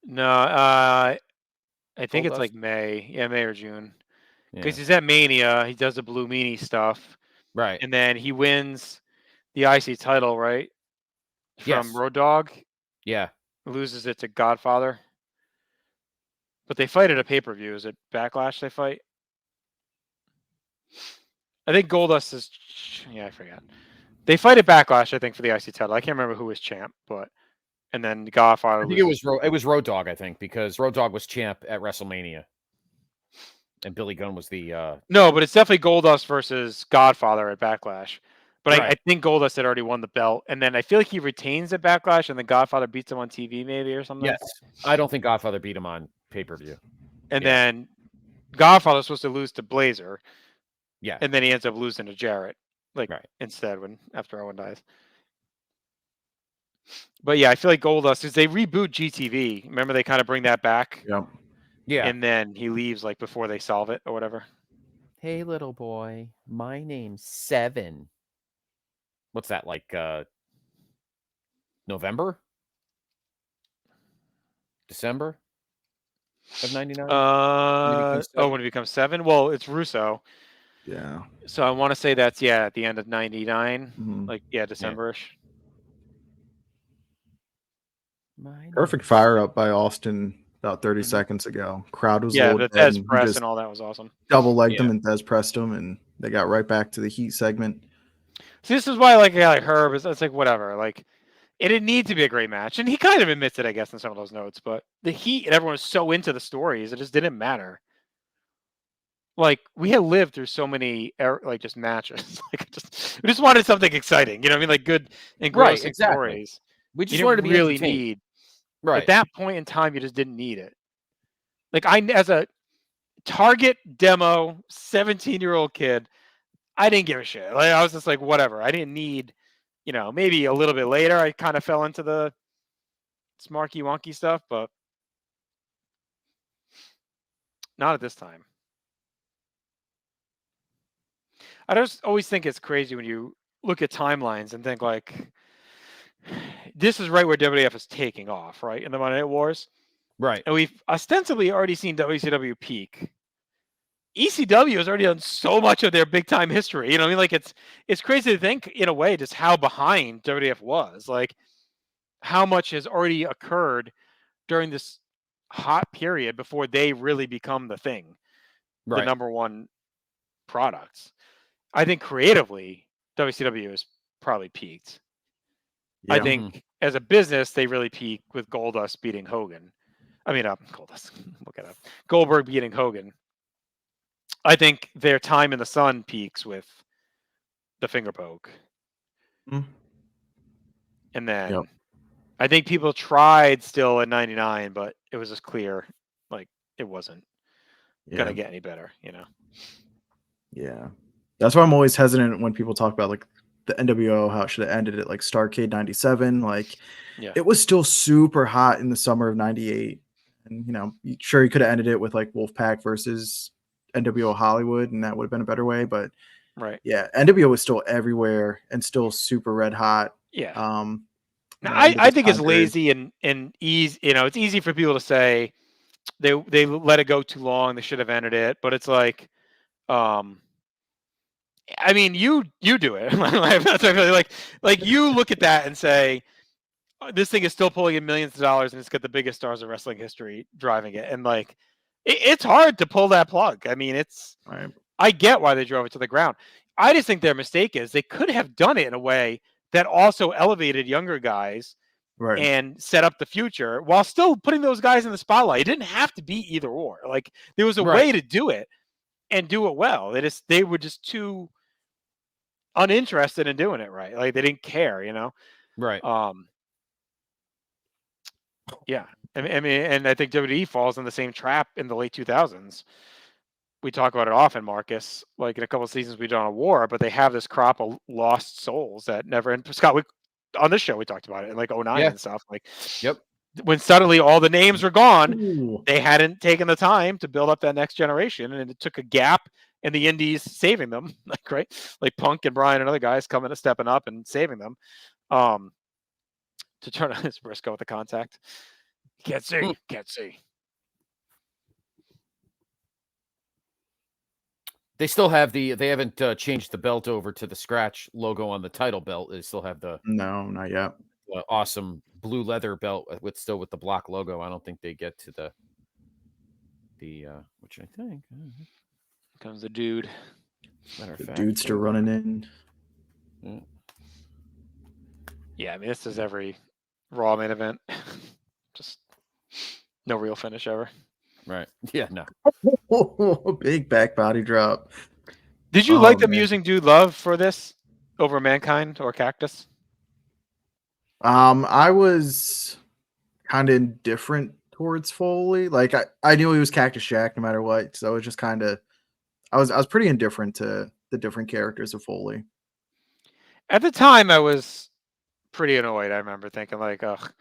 No, I think it's like May. Yeah, May or June. Because he's at Mania. He does the Blue Meanie stuff. Right. And then he wins the IC title, right? From Road Dogg. Yeah. Loses it to Godfather. But they fight at a pay-per-view. Is it Backlash they fight? I think Goldust is... Yeah, I forgot. They fight at Backlash, I think, for the IC title. I can't remember who was champ, but... And then Godfather... I think it was Road Dogg, I think, because Road Dogg was champ at WrestleMania. And Billy Gunn was the... No, but it's definitely Goldust versus Godfather at Backlash. But I think Goldust had already won the belt, and then I feel like he retains at Backlash, and then Godfather beats him on TV maybe or something. Yes, I don't think Godfather beat him on pay-per-view. And then Godfather's supposed to lose to Blazer. Yeah. And then he ends up losing to Jarrett, instead after Owen dies. But yeah, I feel like Goldust, because they reboot GTV. Remember, they kind of bring that back. Yep. Yeah. And then he leaves like before they solve it or whatever. Hey, little boy, my name's Seven. What's that, like November? December of 99? When it becomes 7? Well, it's Russo. Yeah. So I want to say that's, at the end of 99. Mhm. Like, December-ish. Perfect fire up by Austin about 30 seconds ago. Crowd was the Thez press and all that was awesome. Double legged him and Thez pressed him, and they got right back to the heat segment. See, this is why like Herb it's like whatever. Like, it didn't need to be a great match, and he kind of admits it, I guess, in some of those notes. But the heat and everyone was so into the stories, it just didn't matter. Like, we had lived through so many just matches. Like, we just wanted something exciting. You know what I mean? Like good and gross stories. We just wanted to be really entertained. need. Right. At that point in time, you just didn't need it. Like, as a target demo 17-year-old kid, I didn't give a shit. Like, I was just like, whatever. I didn't need, maybe a little bit later, I kind of fell into the smarky wonky stuff, but not at this time. I just always think it's crazy when you look at timelines and think like, this is right where WWF is taking off, right? In the Monday Night Wars. Right. And we've ostensibly already seen WCW peak. ECW has already done so much of their big time history. You know what I mean? Like, it's crazy to think in a way just how behind WWF was. Like, how much has already occurred during this hot period before they really become the thing. Right. The number one products. I think creatively, WCW has probably peaked. Yeah. I think as a business, they really peaked with Goldust beating Hogan. I mean, Goldust, look it up. Goldberg beating Hogan. I think their time in the sun peaks with the finger poke. And then I think people tried still at 99, but it was just clear, like, it wasn't going to get any better, Yeah. That's why I'm always hesitant when people talk about, like, the NWO, how it should have ended at, like, Starrcade 97. Like, it was still super hot in the summer of 98. And, sure, you could have ended it with, like, Wolfpack versus NWO Hollywood, and that would have been a better way. But, NWO was still everywhere and still super red hot. Yeah. I think it's lazy and easy. It's easy for people to say they let it go too long. They should have ended it. But it's like, I mean, you do it. like you look at that and say, this thing is still pulling in millions of dollars, and it's got the biggest stars of wrestling history driving it. And like, it's hard to pull that plug. I mean, I get why they drove it to the ground. I just think their mistake is they could have done it in a way that also elevated younger guys and set up the future while still putting those guys in the spotlight. It didn't have to be either or. Like, there was a way to do it and do it well. They were just too uninterested in doing it right. Like, they didn't care, Right. Yeah. I mean, and I think WWE falls in the same trap in the late 2000s. We talk about it often, Marcus. Like, in a couple of seasons we've done a war, but they have this crop of lost souls that never. And Scott, on this show we talked about it in like 09 and stuff. Like, when suddenly all the names were gone, they hadn't taken the time to build up that next generation, and it took a gap in the indies saving them. Like Punk and Bryan and other guys coming and stepping up and saving them. To turn on his Briscoe with the contact. Can't see. They still have they haven't changed the belt over to the scratch logo on the title belt. They still have no, not yet. Awesome blue leather belt with the block logo. I don't think they get to the which I think comes the dude. Dude's still running in. Yeah, I mean, this is every Raw main event. Just no real finish ever. Right. Yeah, no. Big back body drop. Did you like them using Dude Love for this? over Mankind or Cactus? I was kind of indifferent towards Foley. Like I knew he was Cactus Jack no matter what, so it was just kind of I was pretty indifferent to the different characters of Foley. At the time, I was pretty annoyed. I remember thinking like, ugh.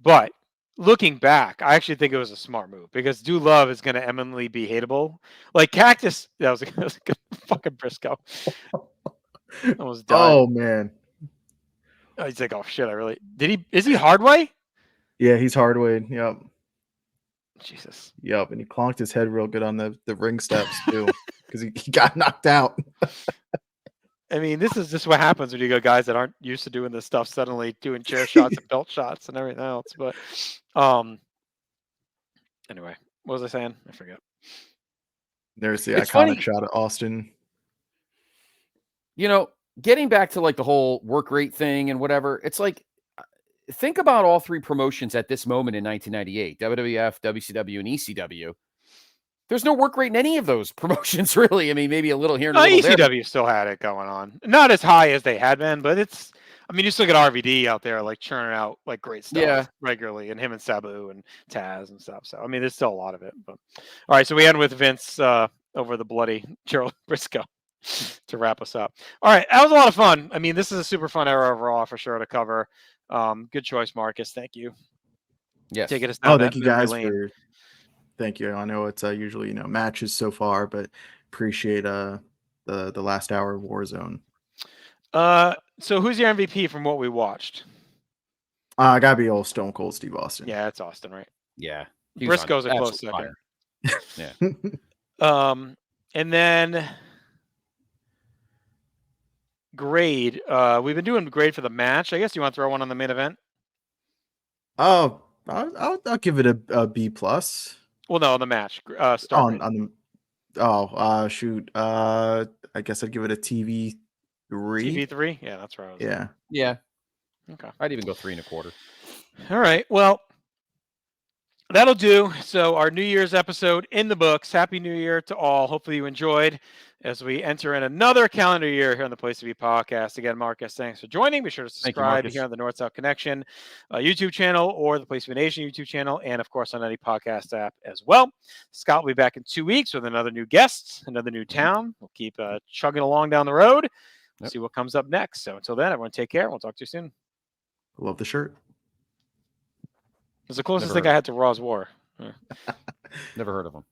But looking back, I actually think it was a smart move because Do Love is going to eminently be hateable. Like Cactus, that was a good fucking Briscoe. Almost died. Oh man. He's like, oh shit, is he Hardway? Yeah, he's Hardway. Yep. Jesus. Yep, and he clonked his head real good on the ring steps too, because he got knocked out. I mean, this is just what happens when you got guys that aren't used to doing this stuff suddenly doing chair shots and belt shots and everything else. But anyway, what was I saying? I forget. There's the It's iconic funny. shot of Austin. You know, getting back to like the whole work rate thing and whatever, it's like, think about all three promotions at this moment in 1998, WWF, WCW, and ECW. There's no work rate in any of those promotions, really. I mean, maybe a little here and a little there. ECW still had it going on. Not as high as they had been, but you still get RVD out there like churning out like great stuff regularly, and him and Sabu and Taz and stuff. So, I mean, there's still a lot of it. But all right, so we end with Vince over the bloody Gerald Briscoe to wrap us up. All right, that was a lot of fun. I mean, this is a super fun era of Raw for sure to cover. Good choice, Marcus. Thank you. Yes. Taking us down. Thank you guys for. Thank you. I know it's usually matches so far, but appreciate the last hour of Warzone. So who's your MVP from what we watched? Gotta be old Stone Cold Steve Austin. Yeah, it's Austin, right? Yeah, Briscoe's a close second. Yeah. And then grade. We've been doing grade for the match. I guess you want to throw one on the main event? Oh, I'll give it a B plus. Well, no, on the match. Shoot. I guess I'd give it a TV3. TV3? Yeah, that's right. Yeah. Okay. I'd even go 3.25. All right. Well, that'll do. So our New Year's episode in the books. Happy New Year to all. Hopefully you enjoyed as we enter in another calendar year here on the PTB Podcast. Again, Marcus, thanks for joining. Be sure to subscribe here on the North South Connection YouTube channel or the PTB Nation YouTube channel, and of course on any podcast app as well. Scott will be back in 2 weeks with another new guest, another new town. We'll keep chugging along down the road. We'll see what comes up next. So until then, everyone take care. We'll talk to you soon. Love the shirt. It's the closest thing I had to Raw's War. Never heard of him.